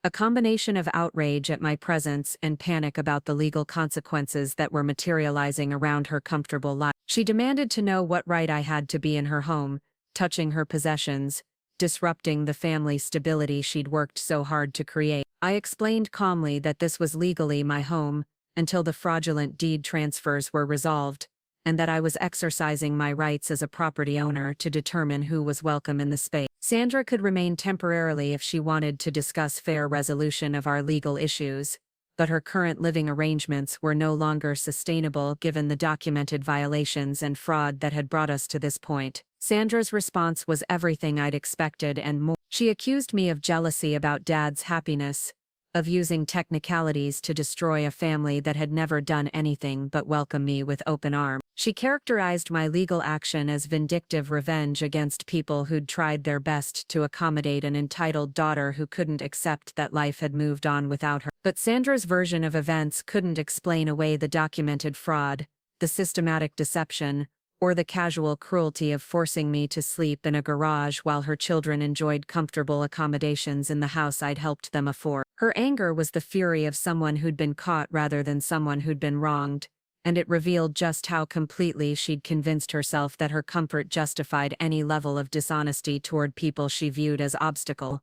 A combination of outrage at my presence and panic about the legal consequences that were materializing around her comfortable life. She demanded to know what right I had to be in her home, touching her possessions, disrupting the family stability she'd worked so hard to create. I explained calmly that this was legally my home until the fraudulent deed transfers were resolved, and that I was exercising my rights as a property owner to determine who was welcome in the space. Sandra could remain temporarily if she wanted to discuss fair resolution of our legal issues, but her current living arrangements were no longer sustainable given the documented violations and fraud that had brought us to this point. Sandra's response was everything I'd expected and more. She accused me of jealousy about Dad's happiness, of using technicalities to destroy a family that had never done anything but welcome me with open arms. She characterized my legal action as vindictive revenge against people who'd tried their best to accommodate an entitled daughter who couldn't accept that life had moved on without her. But Sandra's version of events couldn't explain away the documented fraud, the systematic deception, or the casual cruelty of forcing me to sleep in a garage while her children enjoyed comfortable accommodations in the house I'd helped them afford. Her anger was the fury of someone who'd been caught rather than someone who'd been wronged, and it revealed just how completely she'd convinced herself that her comfort justified any level of dishonesty toward people she viewed as obstacle.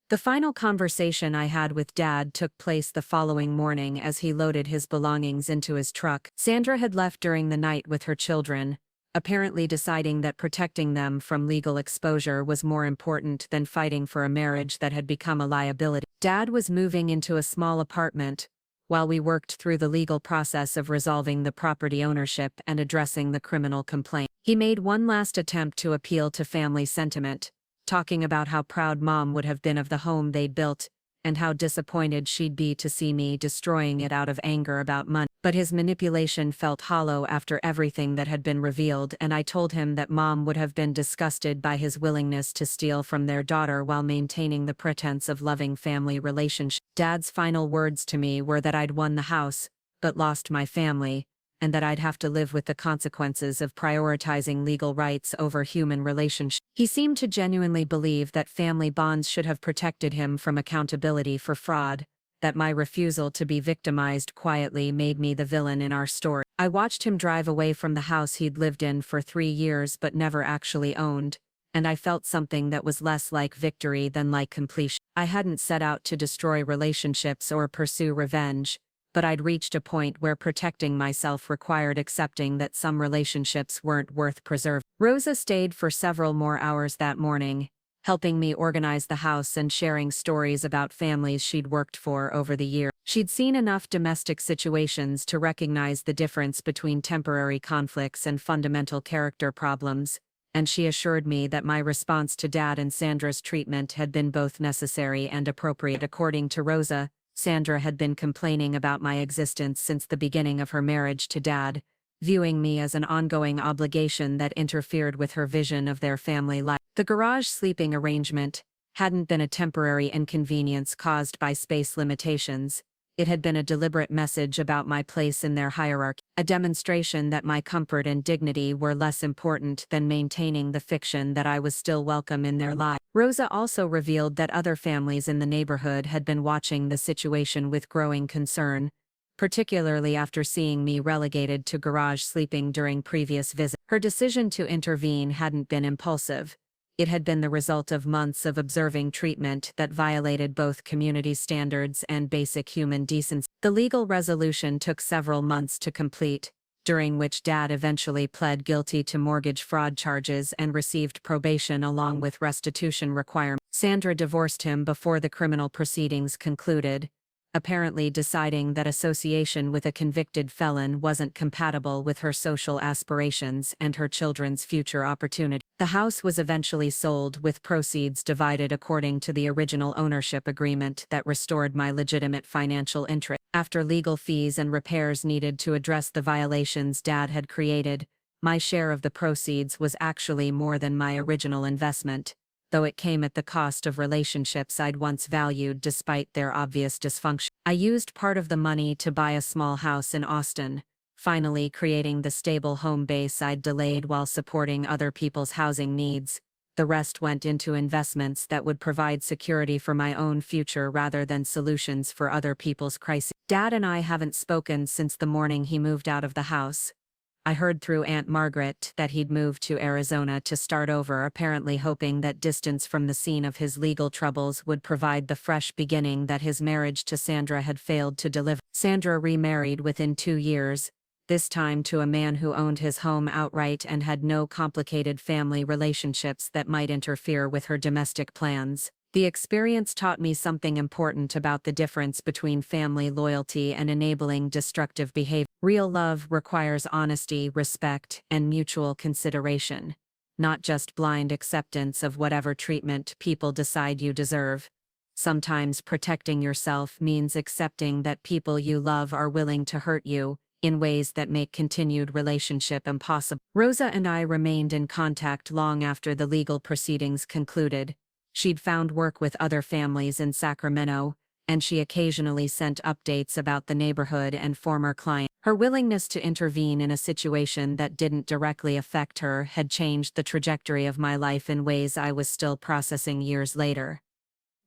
The final conversation I had with Dad took place the following morning as he loaded his belongings into his truck. Sandra had left during the night with her children, apparently deciding that protecting them from legal exposure was more important than fighting for a marriage that had become a liability. Dad was moving into a small apartment, while we worked through the legal process of resolving the property ownership and addressing the criminal complaint. He made one last attempt to appeal to family sentiment, talking about how proud Mom would have been of the home they'd built, and how disappointed she'd be to see me destroying it out of anger about money. But his manipulation felt hollow after everything that had been revealed, and I told him that Mom would have been disgusted by his willingness to steal from their daughter while maintaining the pretense of loving family relationship. Dad's final words to me were that I'd won the house, but lost my family, and that I'd have to live with the consequences of prioritizing legal rights over human relationships. He seemed to genuinely believe that family bonds should have protected him from accountability for fraud, that my refusal to be victimized quietly made me the villain in our story. I watched him drive away from the house he'd lived in for 3 years but never actually owned, and I felt something that was less like victory than like completion. I hadn't set out to destroy relationships or pursue revenge, but I'd reached a point where protecting myself required accepting that some relationships weren't worth preserving. Rosa stayed for several more hours that morning, helping me organize the house and sharing stories about families she'd worked for over the years. She'd seen enough domestic situations to recognize the difference between temporary conflicts and fundamental character problems, and she assured me that my response to Dad and Sandra's treatment had been both necessary and appropriate. According to Rosa, Sandra had been complaining about my existence since the beginning of her marriage to Dad, viewing me as an ongoing obligation that interfered with her vision of their family life. The garage sleeping arrangement hadn't been a temporary inconvenience caused by space limitations. It had been a deliberate message about my place in their hierarchy, a demonstration that my comfort and dignity were less important than maintaining the fiction that I was still welcome in their lives. Rosa also revealed that other families in the neighborhood had been watching the situation with growing concern, particularly after seeing me relegated to garage sleeping during previous visits. Her decision to intervene hadn't been impulsive. It had been the result of months of observing treatment that violated both community standards and basic human decency. The legal resolution took several months to complete, during which Dad eventually pled guilty to mortgage fraud charges and received probation along with restitution requirements. Sandra divorced him before the criminal proceedings concluded, apparently deciding that association with a convicted felon wasn't compatible with her social aspirations and her children's future opportunity. The house was eventually sold with proceeds divided according to the original ownership agreement that restored my legitimate financial interest. After legal fees and repairs needed to address the violations Dad had created, my share of the proceeds was actually more than my original investment, though it came at the cost of relationships I'd once valued despite their obvious dysfunction. I used part of the money to buy a small house in Austin, finally creating the stable home base I'd delayed while supporting other people's housing needs. The rest went into investments that would provide security for my own future rather than solutions for other people's crises. Dad and I haven't spoken since the morning he moved out of the house. I heard through Aunt Margaret that he'd moved to Arizona to start over, apparently hoping that distance from the scene of his legal troubles would provide the fresh beginning that his marriage to Sandra had failed to deliver. Sandra remarried within 2 years, this time to a man who owned his home outright and had no complicated family relationships that might interfere with her domestic plans. The experience taught me something important about the difference between family loyalty and enabling destructive behavior. Real love requires honesty, respect, and mutual consideration, not just blind acceptance of whatever treatment people decide you deserve. Sometimes protecting yourself means accepting that people you love are willing to hurt you in ways that make continued relationship impossible. Rosa and I remained in contact long after the legal proceedings concluded. She'd found work with other families in Sacramento, and she occasionally sent updates about the neighborhood and former clients. Her willingness to intervene in a situation that didn't directly affect her had changed the trajectory of my life in ways I was still processing years later.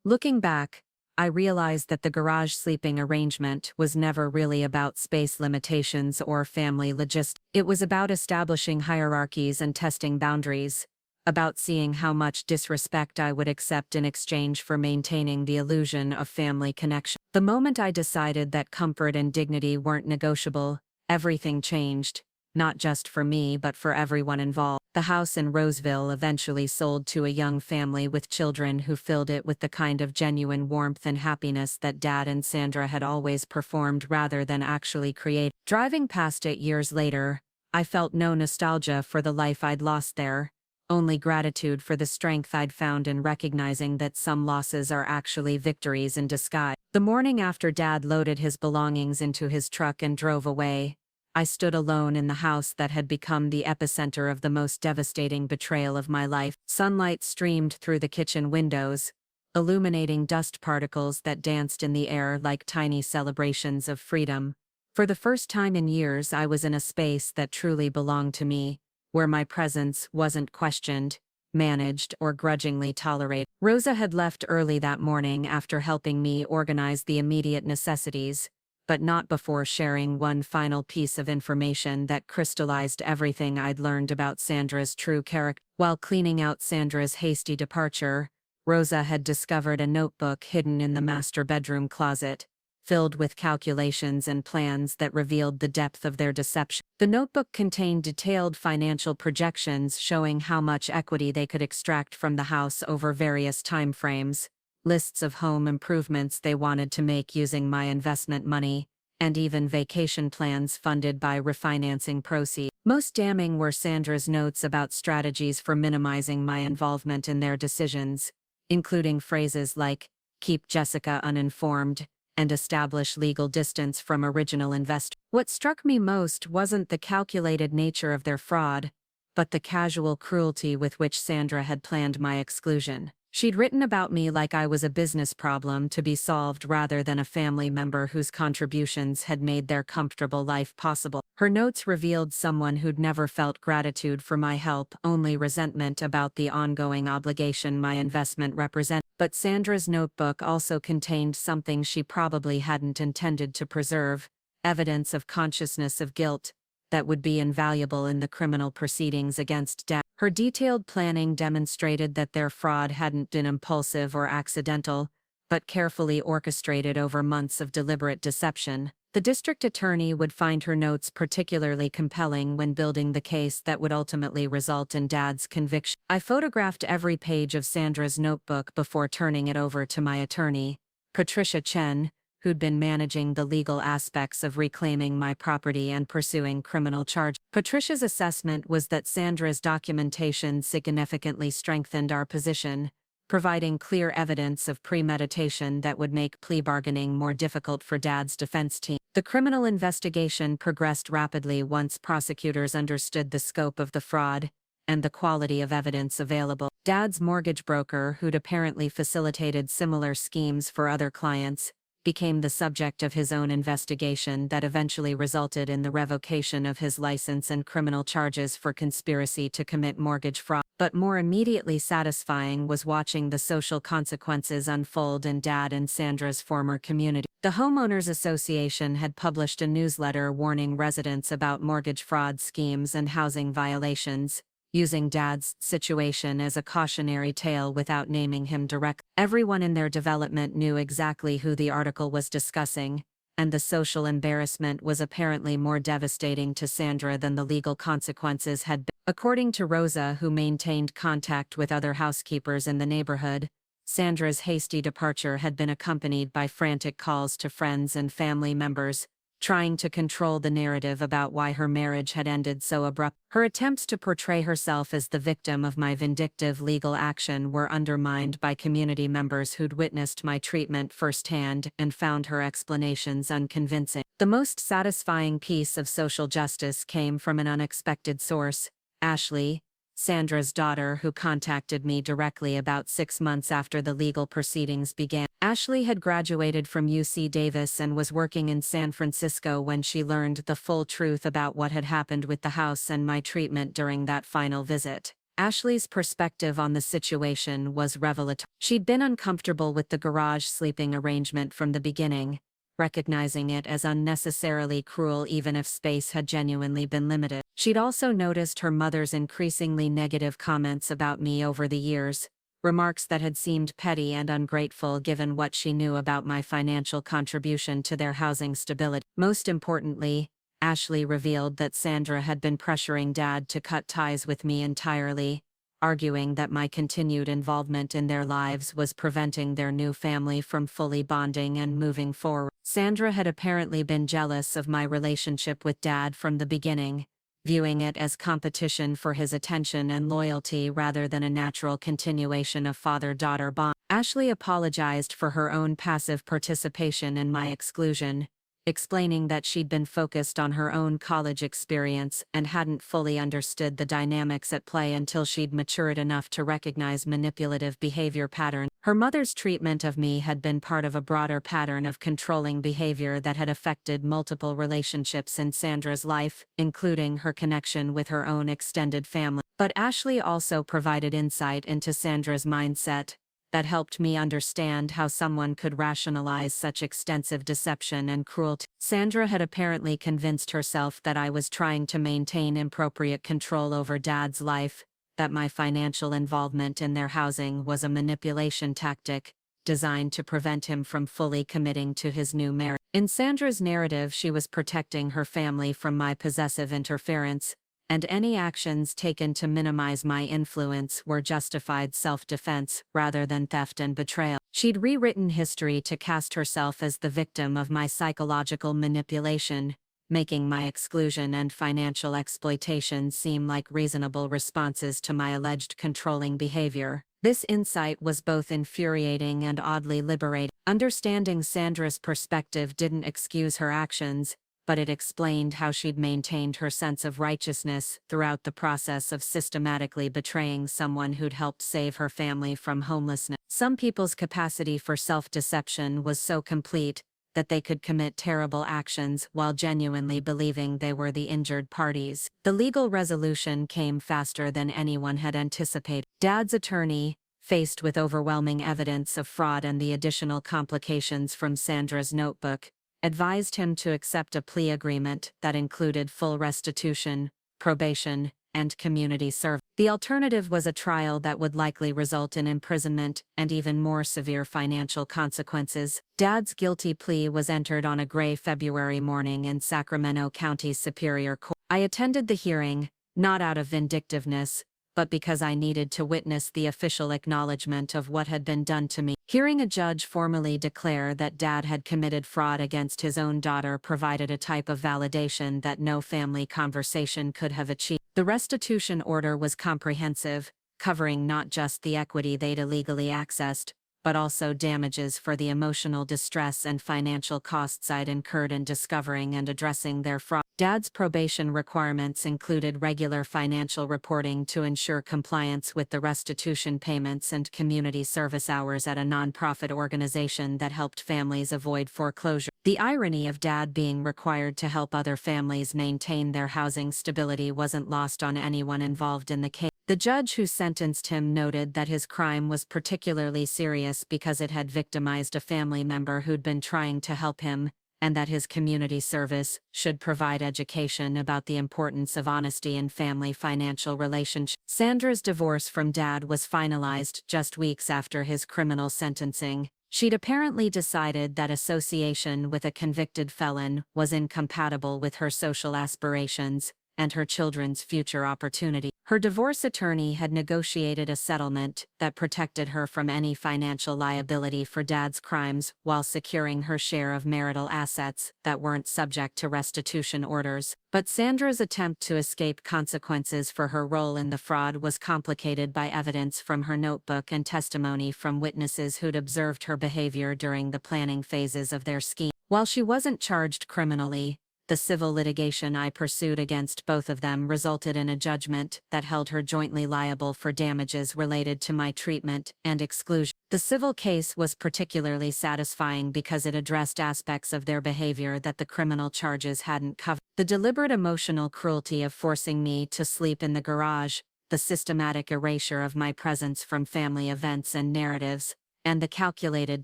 Looking back, I realized that the garage sleeping arrangement was never really about space limitations or family logistics. It was about establishing hierarchies and testing boundaries, about seeing how much disrespect I would accept in exchange for maintaining the illusion of family connection. The moment I decided that comfort and dignity weren't negotiable, everything changed, not just for me but for everyone involved. The house in Roseville eventually sold to a young family with children who filled it with the kind of genuine warmth and happiness that Dad and Sandra had always performed rather than actually create. Driving past it years later, I felt no nostalgia for the life I'd lost there, only gratitude for the strength I'd found in recognizing that some losses are actually victories in disguise. The morning after Dad loaded his belongings into his truck and drove away, I stood alone in the house that had become the epicenter of the most devastating betrayal of my life. Sunlight streamed through the kitchen windows, illuminating dust particles that danced in the air like tiny celebrations of freedom. For the first time in years, I was in a space that truly belonged to me, where my presence wasn't questioned, managed, or grudgingly tolerated. Rosa had left early that morning after helping me organize the immediate necessities, but not before sharing one final piece of information that crystallized everything I'd learned about Sandra's true character. While cleaning out Sandra's hasty departure, Rosa had discovered a notebook hidden in the master bedroom closet, filled with calculations and plans that revealed the depth of their deception. The notebook contained detailed financial projections showing how much equity they could extract from the house over various time frames, lists of home improvements they wanted to make using my investment money, and even vacation plans funded by refinancing proceeds. Most damning were Sandra's notes about strategies for minimizing my involvement in their decisions, including phrases like, "keep Jessica uninformed," and "establish legal distance from original investors." What struck me most wasn't the calculated nature of their fraud, but the casual cruelty with which Sandra had planned my exclusion. She'd written about me like I was a business problem to be solved rather than a family member whose contributions had made their comfortable life possible. Her notes revealed someone who'd never felt gratitude for my help, only resentment about the ongoing obligation my investment represented. But Sandra's notebook also contained something she probably hadn't intended to preserve: evidence of consciousness of guilt that would be invaluable in the criminal proceedings against Dad. Her detailed planning demonstrated that their fraud hadn't been impulsive or accidental, but carefully orchestrated over months of deliberate deception. The district attorney would find her notes particularly compelling when building the case that would ultimately result in Dad's conviction. I photographed every page of Sandra's notebook before turning it over to my attorney, Patricia Chen, who'd been managing the legal aspects of reclaiming my property and pursuing criminal charges. Patricia's assessment was that Sandra's documentation significantly strengthened our position, providing clear evidence of premeditation that would make plea bargaining more difficult for Dad's defense team. The criminal investigation progressed rapidly once prosecutors understood the scope of the fraud and the quality of evidence available. Dad's mortgage broker, who'd apparently facilitated similar schemes for other clients, became the subject of his own investigation that eventually resulted in the revocation of his license and criminal charges for conspiracy to commit mortgage fraud. But more immediately satisfying was watching the social consequences unfold in Dad and Sandra's former community. The Homeowners Association had published a newsletter warning residents about mortgage fraud schemes and housing violations, using Dad's situation as a cautionary tale without naming him directly. Everyone in their development knew exactly who the article was discussing, and the social embarrassment was apparently more devastating to Sandra than the legal consequences had been. According to Rosa, who maintained contact with other housekeepers in the neighborhood, Sandra's hasty departure had been accompanied by frantic calls to friends and family members, trying to control the narrative about why her marriage had ended so abruptly. Her attempts to portray herself as the victim of my vindictive legal action were undermined by community members who'd witnessed my treatment firsthand and found her explanations unconvincing. The most satisfying piece of social justice came from an unexpected source, Ashley, Sandra's daughter, who contacted me directly about 6 months after the legal proceedings began. Ashley had graduated from UC Davis and was working in San Francisco when she learned the full truth about what had happened with the house and my treatment during that final visit. Ashley's perspective on the situation was revelatory. She'd been uncomfortable with the garage sleeping arrangement from the beginning, recognizing it as unnecessarily cruel even if space had genuinely been limited. She'd also noticed her mother's increasingly negative comments about me over the years, remarks that had seemed petty and ungrateful given what she knew about my financial contribution to their housing stability. Most importantly, Ashley revealed that Sandra had been pressuring Dad to cut ties with me entirely, arguing that my continued involvement in their lives was preventing their new family from fully bonding and moving forward. Sandra had apparently been jealous of my relationship with Dad from the beginning, viewing it as competition for his attention and loyalty rather than a natural continuation of father-daughter bond. Ashley apologized for her own passive participation in my exclusion, explaining that she'd been focused on her own college experience and hadn't fully understood the dynamics at play until she'd matured enough to recognize manipulative behavior patterns. Her mother's treatment of me had been part of a broader pattern of controlling behavior that had affected multiple relationships in Sandra's life, including her connection with her own extended family. But Ashley also provided insight into Sandra's mindset that helped me understand how someone could rationalize such extensive deception and cruelty. Sandra had apparently convinced herself that I was trying to maintain appropriate control over Dad's life, that my financial involvement in their housing was a manipulation tactic designed to prevent him from fully committing to his new marriage. In Sandra's narrative, she was protecting her family from my possessive interference, and any actions taken to minimize my influence were justified self-defense rather than theft and betrayal. She'd rewritten history to cast herself as the victim of my psychological manipulation, making my exclusion and financial exploitation seem like reasonable responses to my alleged controlling behavior. This insight was both infuriating and oddly liberating. Understanding Sandra's perspective didn't excuse her actions, but it explained how she'd maintained her sense of righteousness throughout the process of systematically betraying someone who'd helped save her family from homelessness. Some people's capacity for self-deception was so complete that they could commit terrible actions while genuinely believing they were the injured parties. The legal resolution came faster than anyone had anticipated. Dad's attorney, faced with overwhelming evidence of fraud and the additional complications from Sandra's notebook, advised him to accept a plea agreement that included full restitution, probation, and community service. The alternative was a trial that would likely result in imprisonment and even more severe financial consequences. Dad's guilty plea was entered on a gray February morning in Sacramento County's Superior Court. I attended the hearing, not out of vindictiveness, but because I needed to witness the official acknowledgement of what had been done to me. Hearing a judge formally declare that Dad had committed fraud against his own daughter provided a type of validation that no family conversation could have achieved. The restitution order was comprehensive, covering not just the equity they'd illegally accessed, but also damages for the emotional distress and financial costs I'd incurred in discovering and addressing their fraud. Dad's probation requirements included regular financial reporting to ensure compliance with the restitution payments and community service hours at a nonprofit organization that helped families avoid foreclosure. The irony of Dad being required to help other families maintain their housing stability wasn't lost on anyone involved in the case. The judge who sentenced him noted that his crime was particularly serious because it had victimized a family member who'd been trying to help him, and that his community service should provide education about the importance of honesty in family financial relationships. Sandra's divorce from Dad was finalized just weeks after his criminal sentencing. She'd apparently decided that association with a convicted felon was incompatible with her social aspirations and her children's future opportunity. Her divorce attorney had negotiated a settlement that protected her from any financial liability for Dad's crimes while securing her share of marital assets that weren't subject to restitution orders. But Sandra's attempt to escape consequences for her role in the fraud was complicated by evidence from her notebook and testimony from witnesses who'd observed her behavior during the planning phases of their scheme. While she wasn't charged criminally, the civil litigation I pursued against both of them resulted in a judgment that held her jointly liable for damages related to my treatment and exclusion. The civil case was particularly satisfying because it addressed aspects of their behavior that the criminal charges hadn't covered. The deliberate emotional cruelty of forcing me to sleep in the garage, the systematic erasure of my presence from family events and narratives, and the calculated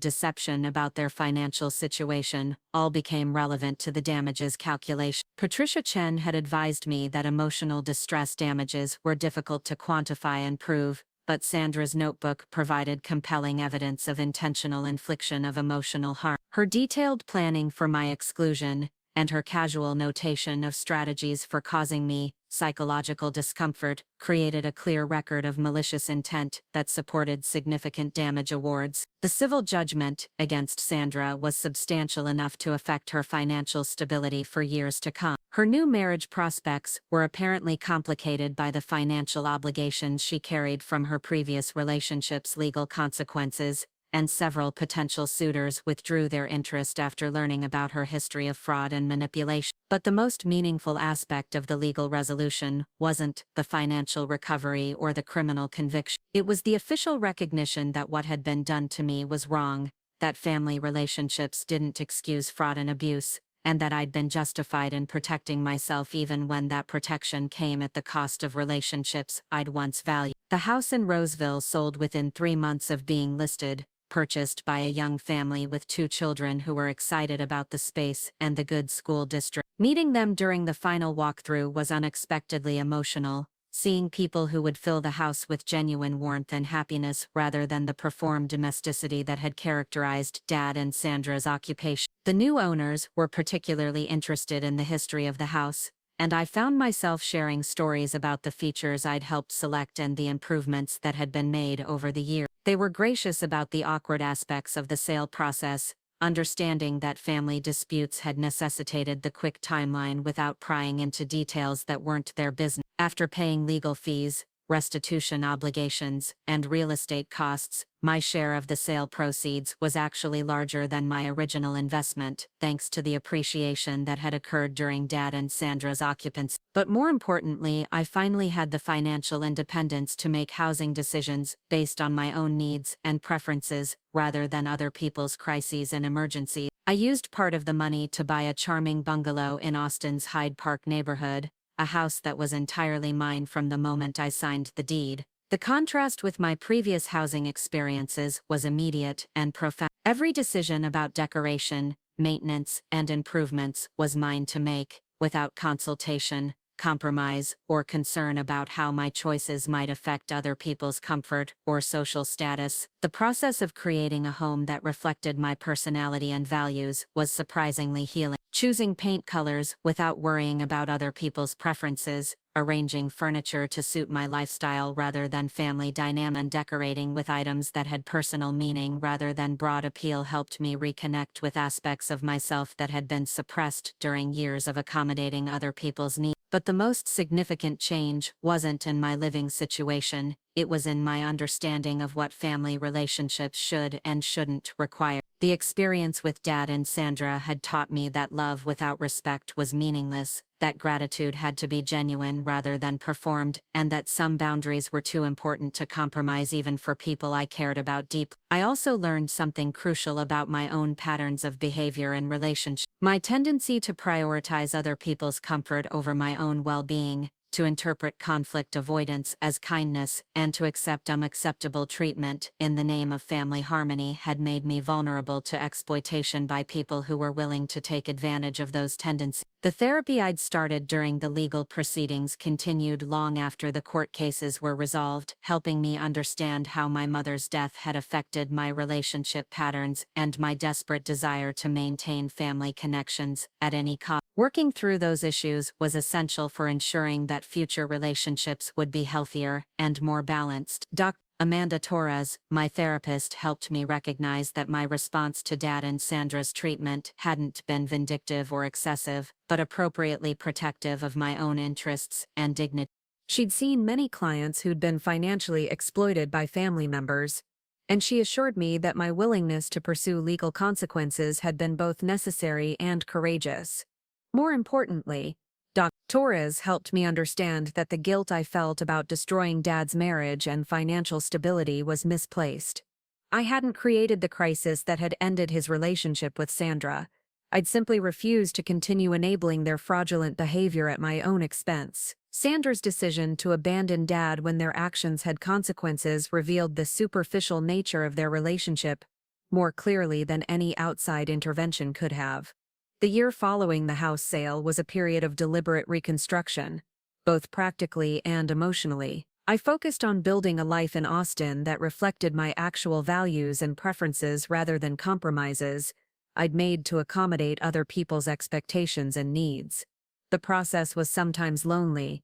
deception about their financial situation all became relevant to the damages calculation. Patricia Chen had advised me that emotional distress damages were difficult to quantify and prove, but Sandra's notebook provided compelling evidence of intentional infliction of emotional harm. Her detailed planning for my exclusion, and her casual notation of strategies for causing me psychological discomfort, created a clear record of malicious intent that supported significant damage awards. The civil judgment against Sandra was substantial enough to affect her financial stability for years to come. Her new marriage prospects were apparently complicated by the financial obligations she carried from her previous relationship's legal consequences, and several potential suitors withdrew their interest after learning about her history of fraud and manipulation. But the most meaningful aspect of the legal resolution wasn't the financial recovery or the criminal conviction. It was the official recognition that what had been done to me was wrong, that family relationships didn't excuse fraud and abuse, and that I'd been justified in protecting myself even when that protection came at the cost of relationships I'd once valued. The house in Roseville sold within 3 months of being listed, purchased by a young family with 2 children who were excited about the space and the good school district. Meeting them during the final walkthrough was unexpectedly emotional, seeing people who would fill the house with genuine warmth and happiness rather than the performed domesticity that had characterized Dad and Sandra's occupation. The new owners were particularly interested in the history of the house, and I found myself sharing stories about the features I'd helped select and the improvements that had been made over the years. They were gracious about the awkward aspects of the sale process, understanding that family disputes had necessitated the quick timeline without prying into details that weren't their business. After paying legal fees, restitution obligations, and real estate costs, my share of the sale proceeds was actually larger than my original investment, thanks to the appreciation that had occurred during Dad and Sandra's occupancy. But more importantly, I finally had the financial independence to make housing decisions based on my own needs and preferences, rather than other people's crises and emergencies. I used part of the money to buy a charming bungalow in Austin's Hyde Park neighborhood, a house that was entirely mine from the moment I signed the deed. The contrast with my previous housing experiences was immediate and profound. Every decision about decoration, maintenance, and improvements was mine to make, without consultation, compromise, or concern about how my choices might affect other people's comfort or social status. The process of creating a home that reflected my personality and values was surprisingly healing. Choosing paint colors without worrying about other people's preferences, arranging furniture to suit my lifestyle rather than family dynamic, and decorating with items that had personal meaning rather than broad appeal helped me reconnect with aspects of myself that had been suppressed during years of accommodating other people's needs. But the most significant change wasn't in my living situation, it was in my understanding of what family relationships should and shouldn't require. The experience with Dad and Sandra had taught me that love without respect was meaningless, that gratitude had to be genuine rather than performed, and that some boundaries were too important to compromise even for people I cared about deeply. I also learned something crucial about my own patterns of behavior and relationship. My tendency to prioritize other people's comfort over my own well-being, to interpret conflict avoidance as kindness, and to accept unacceptable treatment in the name of family harmony had made me vulnerable to exploitation by people who were willing to take advantage of those tendencies. The therapy I'd started during the legal proceedings continued long after the court cases were resolved, helping me understand how my mother's death had affected my relationship patterns and my desperate desire to maintain family connections at any cost. Working through those issues was essential for ensuring that future relationships would be healthier and more balanced. Dr. Amanda Torres, my therapist, helped me recognize that my response to Dad and Sandra's treatment hadn't been vindictive or excessive, but appropriately protective of my own interests and dignity. She'd seen many clients who'd been financially exploited by family members, and she assured me that my willingness to pursue legal consequences had been both necessary and courageous. More importantly, Dr. Torres helped me understand that the guilt I felt about destroying Dad's marriage and financial stability was misplaced. I hadn't created the crisis that had ended his relationship with Sandra. I'd simply refused to continue enabling their fraudulent behavior at my own expense. Sandra's decision to abandon Dad when their actions had consequences revealed the superficial nature of their relationship more clearly than any outside intervention could have. The year following the house sale was a period of deliberate reconstruction, both practically and emotionally. I focused on building a life in Austin that reflected my actual values and preferences rather than compromises I'd made to accommodate other people's expectations and needs. The process was sometimes lonely,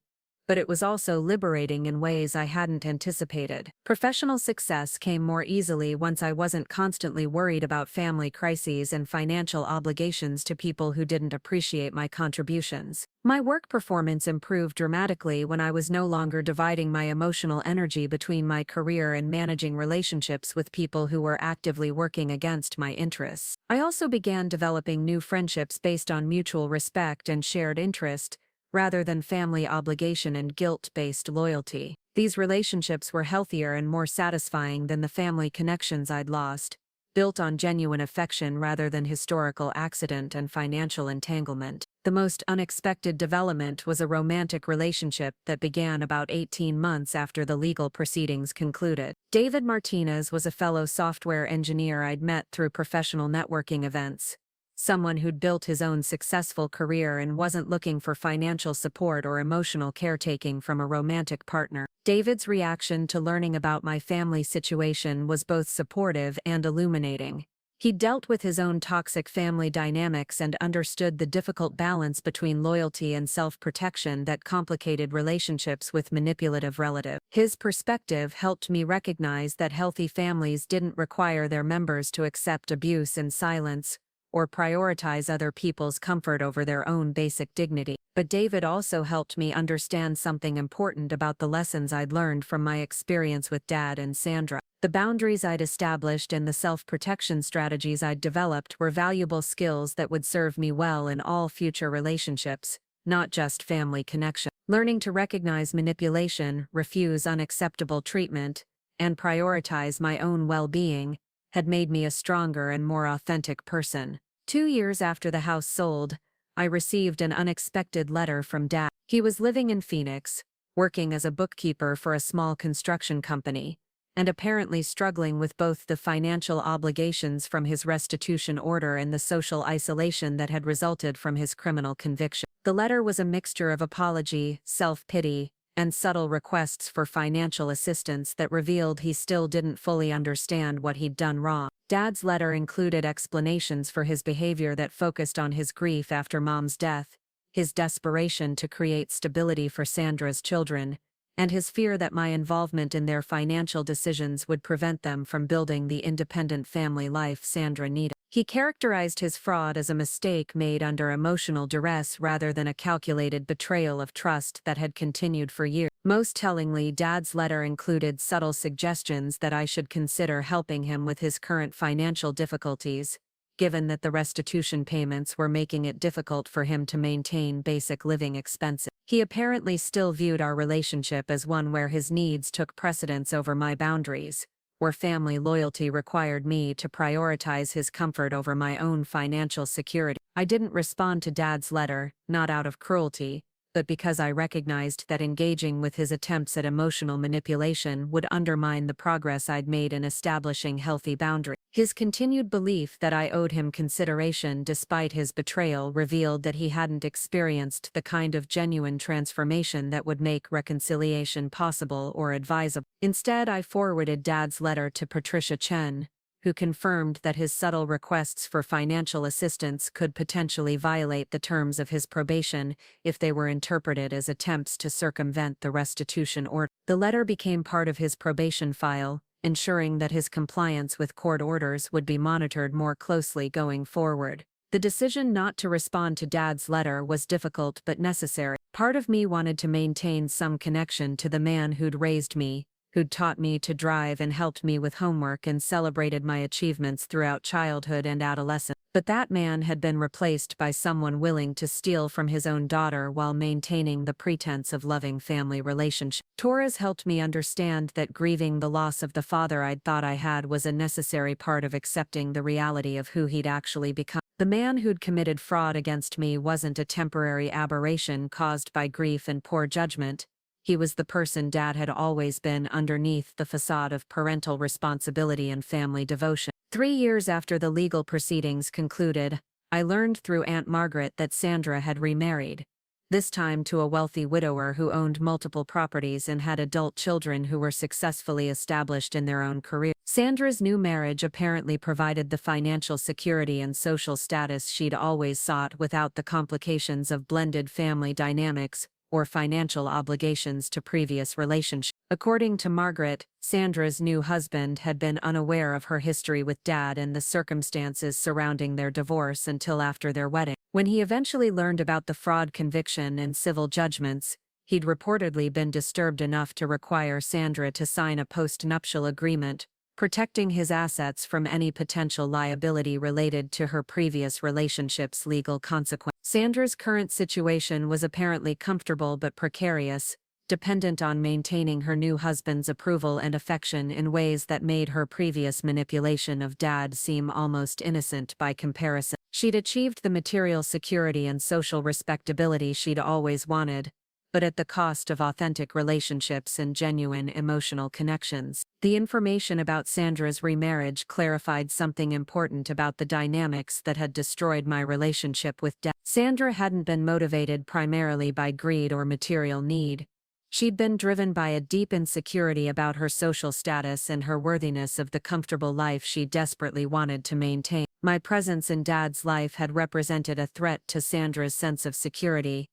but it was also liberating in ways I hadn't anticipated. Professional success came more easily once I wasn't constantly worried about family crises and financial obligations to people who didn't appreciate my contributions. My work performance improved dramatically when I was no longer dividing my emotional energy between my career and managing relationships with people who were actively working against my interests. I also began developing new friendships based on mutual respect and shared interest, rather than family obligation and guilt-based loyalty. These relationships were healthier and more satisfying than the family connections I'd lost, built on genuine affection rather than historical accident and financial entanglement. The most unexpected development was a romantic relationship that began about 18 months after the legal proceedings concluded. David Martinez was a fellow software engineer I'd met through professional networking events. Someone who'd built his own successful career and wasn't looking for financial support or emotional caretaking from a romantic partner. David's reaction to learning about my family situation was both supportive and illuminating. He dealt with his own toxic family dynamics and understood the difficult balance between loyalty and self-protection that complicated relationships with manipulative relatives. His perspective helped me recognize that healthy families didn't require their members to accept abuse in silence, or prioritize other people's comfort over their own basic dignity. But David also helped me understand something important about the lessons I'd learned from my experience with Dad and Sandra. The boundaries I'd established and the self-protection strategies I'd developed were valuable skills that would serve me well in all future relationships, not just family connection. Learning to recognize manipulation, refuse unacceptable treatment, and prioritize my own well-being had made me a stronger and more authentic person. 2 years after the house sold, I received an unexpected letter from Dad. He was living in Phoenix, working as a bookkeeper for a small construction company, and apparently struggling with both the financial obligations from his restitution order and the social isolation that had resulted from his criminal conviction. The letter was a mixture of apology, self-pity, and subtle requests for financial assistance that revealed he still didn't fully understand what he'd done wrong. Dad's letter included explanations for his behavior that focused on his grief after Mom's death, his desperation to create stability for Sandra's children, and his fear that my involvement in their financial decisions would prevent them from building the independent family life Sandra needed. He characterized his fraud as a mistake made under emotional duress rather than a calculated betrayal of trust that had continued for years. Most tellingly, Dad's letter included subtle suggestions that I should consider helping him with his current financial difficulties, given that the restitution payments were making it difficult for him to maintain basic living expenses. He apparently still viewed our relationship as one where his needs took precedence over my boundaries, where family loyalty required me to prioritize his comfort over my own financial security. I didn't respond to Dad's letter, not out of cruelty, but because I recognized that engaging with his attempts at emotional manipulation would undermine the progress I'd made in establishing healthy boundaries. His continued belief that I owed him consideration despite his betrayal revealed that he hadn't experienced the kind of genuine transformation that would make reconciliation possible or advisable. Instead, I forwarded Dad's letter to Patricia Chen, who confirmed that his subtle requests for financial assistance could potentially violate the terms of his probation if they were interpreted as attempts to circumvent the restitution order. The letter became part of his probation file, ensuring that his compliance with court orders would be monitored more closely going forward. The decision not to respond to Dad's letter was difficult but necessary. Part of me wanted to maintain some connection to the man who'd raised me, who'd taught me to drive and helped me with homework and celebrated my achievements throughout childhood and adolescence. But that man had been replaced by someone willing to steal from his own daughter while maintaining the pretense of loving family relationship. Torres helped me understand that grieving the loss of the father I'd thought I had was a necessary part of accepting the reality of who he'd actually become. The man who'd committed fraud against me wasn't a temporary aberration caused by grief and poor judgment. He was the person Dad had always been underneath the facade of parental responsibility and family devotion. 3 years after the legal proceedings concluded, I learned through Aunt Margaret that Sandra had remarried, this time to a wealthy widower who owned multiple properties and had adult children who were successfully established in their own career. Sandra's new marriage apparently provided the financial security and social status she'd always sought without the complications of blended family dynamics or financial obligations to previous relationships. According to Margaret, Sandra's new husband had been unaware of her history with Dad and the circumstances surrounding their divorce until after their wedding. When he eventually learned about the fraud conviction and civil judgments, he'd reportedly been disturbed enough to require Sandra to sign a post-nuptial agreement, protecting his assets from any potential liability related to her previous relationship's legal consequences. Sandra's current situation was apparently comfortable but precarious, dependent on maintaining her new husband's approval and affection in ways that made her previous manipulation of Dad seem almost innocent by comparison. She'd achieved the material security and social respectability she'd always wanted, but at the cost of authentic relationships and genuine emotional connections. The information about Sandra's remarriage clarified something important about the dynamics that had destroyed my relationship with Dad. Sandra hadn't been motivated primarily by greed or material need. She'd been driven by a deep insecurity about her social status and her worthiness of the comfortable life she desperately wanted to maintain. My presence in Dad's life had represented a threat to Sandra's sense of security.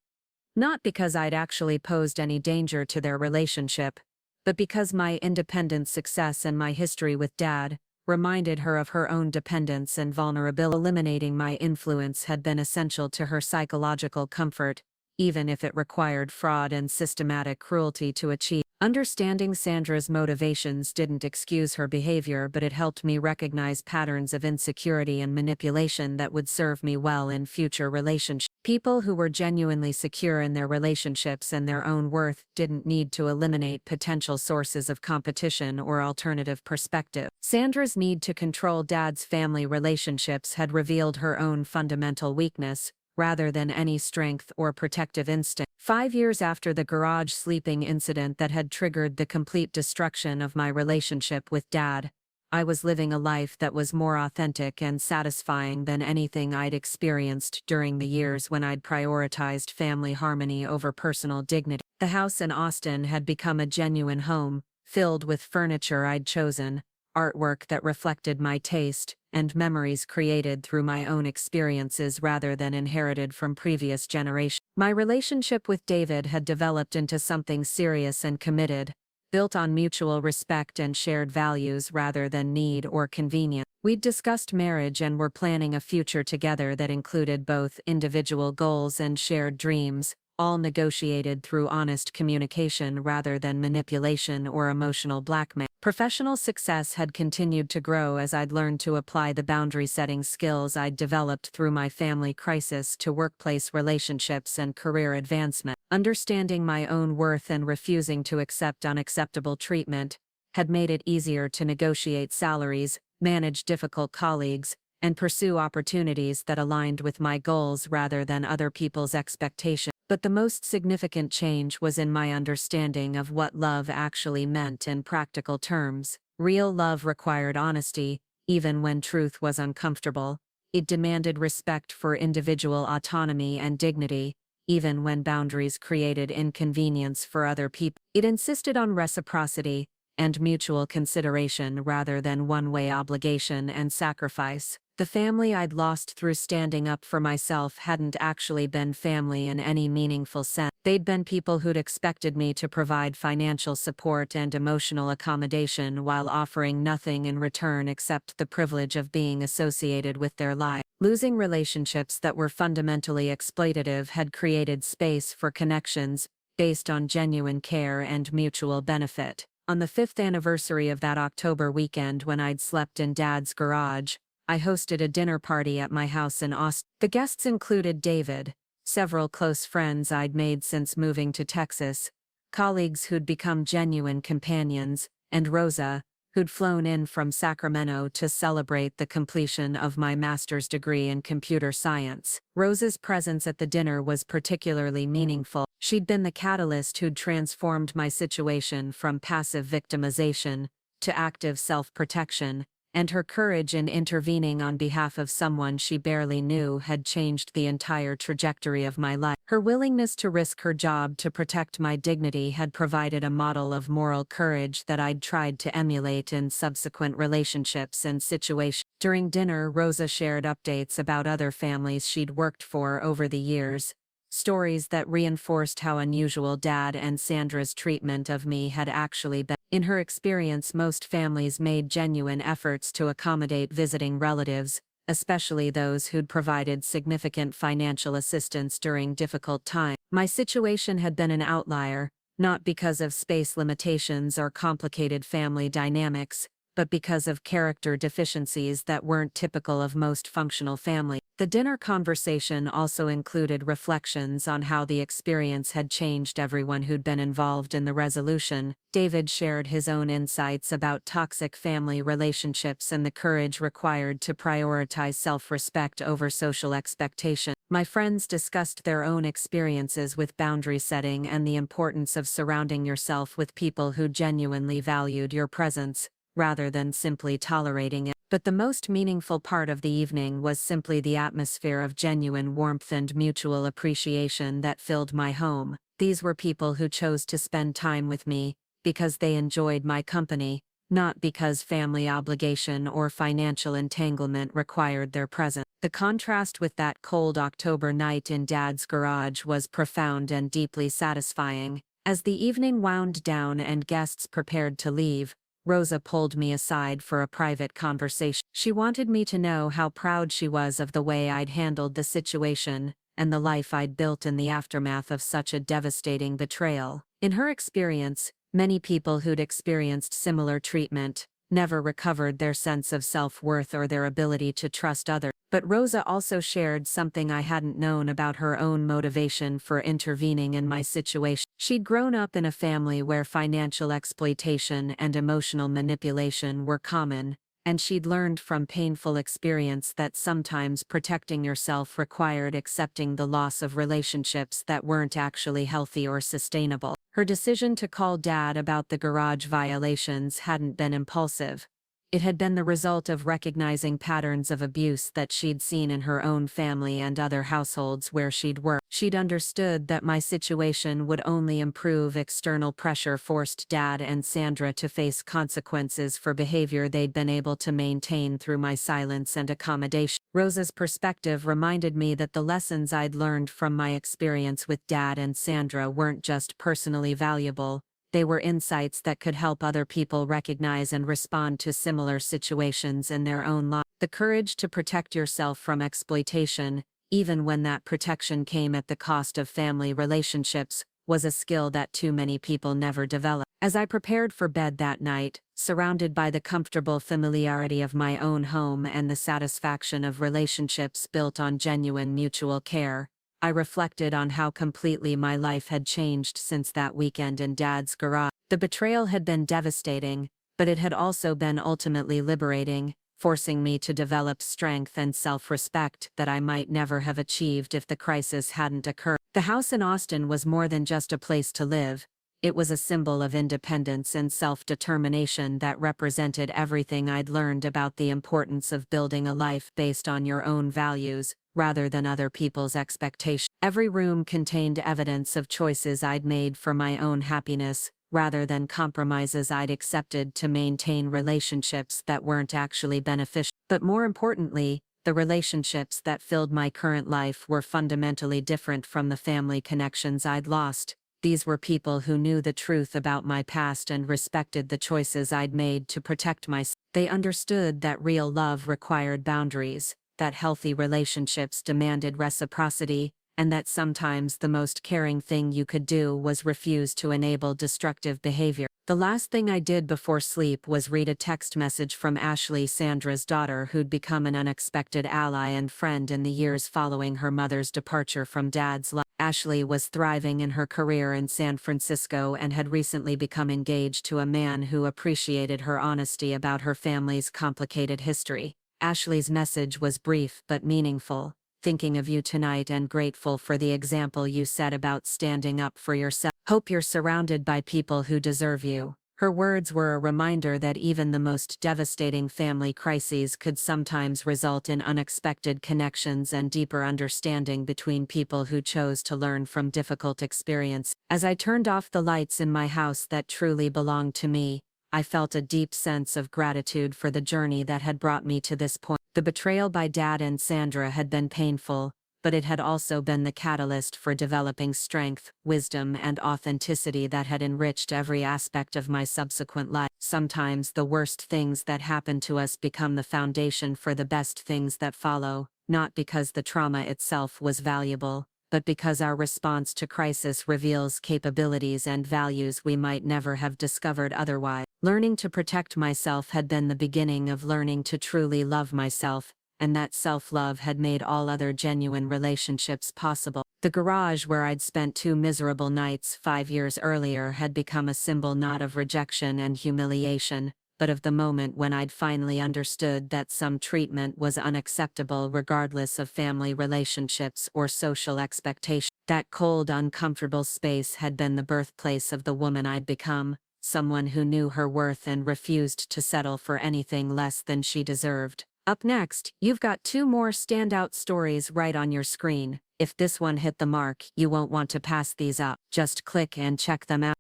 Not because I'd actually posed any danger to their relationship, but because my independent success and my history with Dad reminded her of her own dependence and vulnerability. Eliminating my influence had been essential to her psychological comfort, even if it required fraud and systematic cruelty to achieve. Understanding Sandra's motivations didn't excuse her behavior, but it helped me recognize patterns of insecurity and manipulation that would serve me well in future relationships. People who were genuinely secure in their relationships and their own worth didn't need to eliminate potential sources of competition or alternative perspective. Sandra's need to control Dad's family relationships had revealed her own fundamental weakness, rather than any strength or protective instinct. 5 years after the garage sleeping incident that had triggered the complete destruction of my relationship with Dad, I was living a life that was more authentic and satisfying than anything I'd experienced during the years when I'd prioritized family harmony over personal dignity. The house in Austin had become a genuine home, filled with furniture I'd chosen, artwork that reflected my taste, and memories created through my own experiences rather than inherited from previous generations. My relationship with David had developed into something serious and committed, built on mutual respect and shared values rather than need or convenience. We'd discussed marriage and were planning a future together that included both individual goals and shared dreams, all negotiated through honest communication rather than manipulation or emotional blackmail. Professional success had continued to grow as I'd learned to apply the boundary-setting skills I'd developed through my family crisis to workplace relationships and career advancement. Understanding my own worth and refusing to accept unacceptable treatment had made it easier to negotiate salaries, manage difficult colleagues, and pursue opportunities that aligned with my goals rather than other people's expectations. But the most significant change was in my understanding of what love actually meant in practical terms. Real love required honesty, even when truth was uncomfortable. It demanded respect for individual autonomy and dignity, even when boundaries created inconvenience for other people. It insisted on reciprocity and mutual consideration rather than one-way obligation and sacrifice. The family I'd lost through standing up for myself hadn't actually been family in any meaningful sense. They'd been people who'd expected me to provide financial support and emotional accommodation while offering nothing in return except the privilege of being associated with their lives. Losing relationships that were fundamentally exploitative had created space for connections based on genuine care and mutual benefit. On the 5th anniversary of that October weekend when I'd slept in Dad's garage, I hosted a dinner party at my house in Austin. The guests included David, several close friends I'd made since moving to Texas, colleagues who'd become genuine companions, and Rosa, who'd flown in from Sacramento to celebrate the completion of my master's degree in computer science. Rosa's presence at the dinner was particularly meaningful. She'd been the catalyst who'd transformed my situation from passive victimization to active self-protection, and her courage in intervening on behalf of someone she barely knew had changed the entire trajectory of my life. Her willingness to risk her job to protect my dignity had provided a model of moral courage that I'd tried to emulate in subsequent relationships and situations. During dinner, Rosa shared updates about other families she'd worked for over the years, stories that reinforced how unusual Dad and Sandra's treatment of me had actually been. In her experience, most families made genuine efforts to accommodate visiting relatives, especially those who'd provided significant financial assistance during difficult times. My situation had been an outlier, not because of space limitations or complicated family dynamics, but because of character deficiencies that weren't typical of most functional families. The dinner conversation also included reflections on how the experience had changed everyone who'd been involved in the resolution. David shared his own insights about toxic family relationships and the courage required to prioritize self-respect over social expectation. My friends discussed their own experiences with boundary setting and the importance of surrounding yourself with people who genuinely valued your presence, rather than simply tolerating it. But the most meaningful part of the evening was simply the atmosphere of genuine warmth and mutual appreciation that filled my home. These were people who chose to spend time with me because they enjoyed my company, not because family obligation or financial entanglement required their presence. The contrast with that cold October night in Dad's garage was profound and deeply satisfying. As the evening wound down and guests prepared to leave, Rosa pulled me aside for a private conversation. She wanted me to know how proud she was of the way I'd handled the situation and the life I'd built in the aftermath of such a devastating betrayal. In her experience, many people who'd experienced similar treatment never recovered their sense of self-worth or their ability to trust others. But Rosa also shared something I hadn't known about her own motivation for intervening in my situation. She'd grown up in a family where financial exploitation and emotional manipulation were common, and she'd learned from painful experience that sometimes protecting yourself required accepting the loss of relationships that weren't actually healthy or sustainable. Her decision to call Dad about the garage violations hadn't been impulsive. It had been the result of recognizing patterns of abuse that she'd seen in her own family and other households where she'd worked. She'd understood that my situation would only improve. External pressure forced Dad and Sandra to face consequences for behavior they'd been able to maintain through my silence and accommodation. Rosa's perspective reminded me that the lessons I'd learned from my experience with Dad and Sandra weren't just personally valuable. They were insights that could help other people recognize and respond to similar situations in their own lives. The courage to protect yourself from exploitation, even when that protection came at the cost of family relationships, was a skill that too many people never develop. As I prepared for bed that night, surrounded by the comfortable familiarity of my own home and the satisfaction of relationships built on genuine mutual care, I reflected on how completely my life had changed since that weekend in Dad's garage. The betrayal had been devastating, but it had also been ultimately liberating, forcing me to develop strength and self-respect that I might never have achieved if the crisis hadn't occurred. The house in Austin was more than just a place to live. It was a symbol of independence and self-determination that represented everything I'd learned about the importance of building a life based on your own values, rather than other people's expectations. Every room contained evidence of choices I'd made for my own happiness, rather than compromises I'd accepted to maintain relationships that weren't actually beneficial. But more importantly, the relationships that filled my current life were fundamentally different from the family connections I'd lost. These were people who knew the truth about my past and respected the choices I'd made to protect myself. They understood that real love required boundaries, that healthy relationships demanded reciprocity, and that sometimes the most caring thing you could do was refuse to enable destructive behavior. The last thing I did before sleep was read a text message from Ashley, Sandra's daughter, who'd become an unexpected ally and friend in the years following her mother's departure from Dad's life. Ashley was thriving in her career in San Francisco and had recently become engaged to a man who appreciated her honesty about her family's complicated history. Ashley's message was brief but meaningful. Thinking of you tonight and grateful for the example you set about standing up for yourself. Hope you're surrounded by people who deserve you. Her words were a reminder that even the most devastating family crises could sometimes result in unexpected connections and deeper understanding between people who chose to learn from difficult experience. As I turned off the lights in my house that truly belonged to me, I felt a deep sense of gratitude for the journey that had brought me to this point. The betrayal by Dad and Sandra had been painful, but it had also been the catalyst for developing strength, wisdom, and authenticity that had enriched every aspect of my subsequent life. Sometimes the worst things that happen to us become the foundation for the best things that follow, not because the trauma itself was valuable, but because our response to crisis reveals capabilities and values we might never have discovered otherwise. Learning to protect myself had been the beginning of learning to truly love myself, and that self-love had made all other genuine relationships possible. The garage where I'd spent 2 miserable nights 5 years earlier had become a symbol not of rejection and humiliation, but of the moment when I'd finally understood that some treatment was unacceptable regardless of family relationships or social expectations. That cold, uncomfortable space had been the birthplace of the woman I'd become, someone who knew her worth and refused to settle for anything less than she deserved. Up next, you've got 2 more standout stories right on your screen. If this one hit the mark, you won't want to pass these up. Just click and check them out.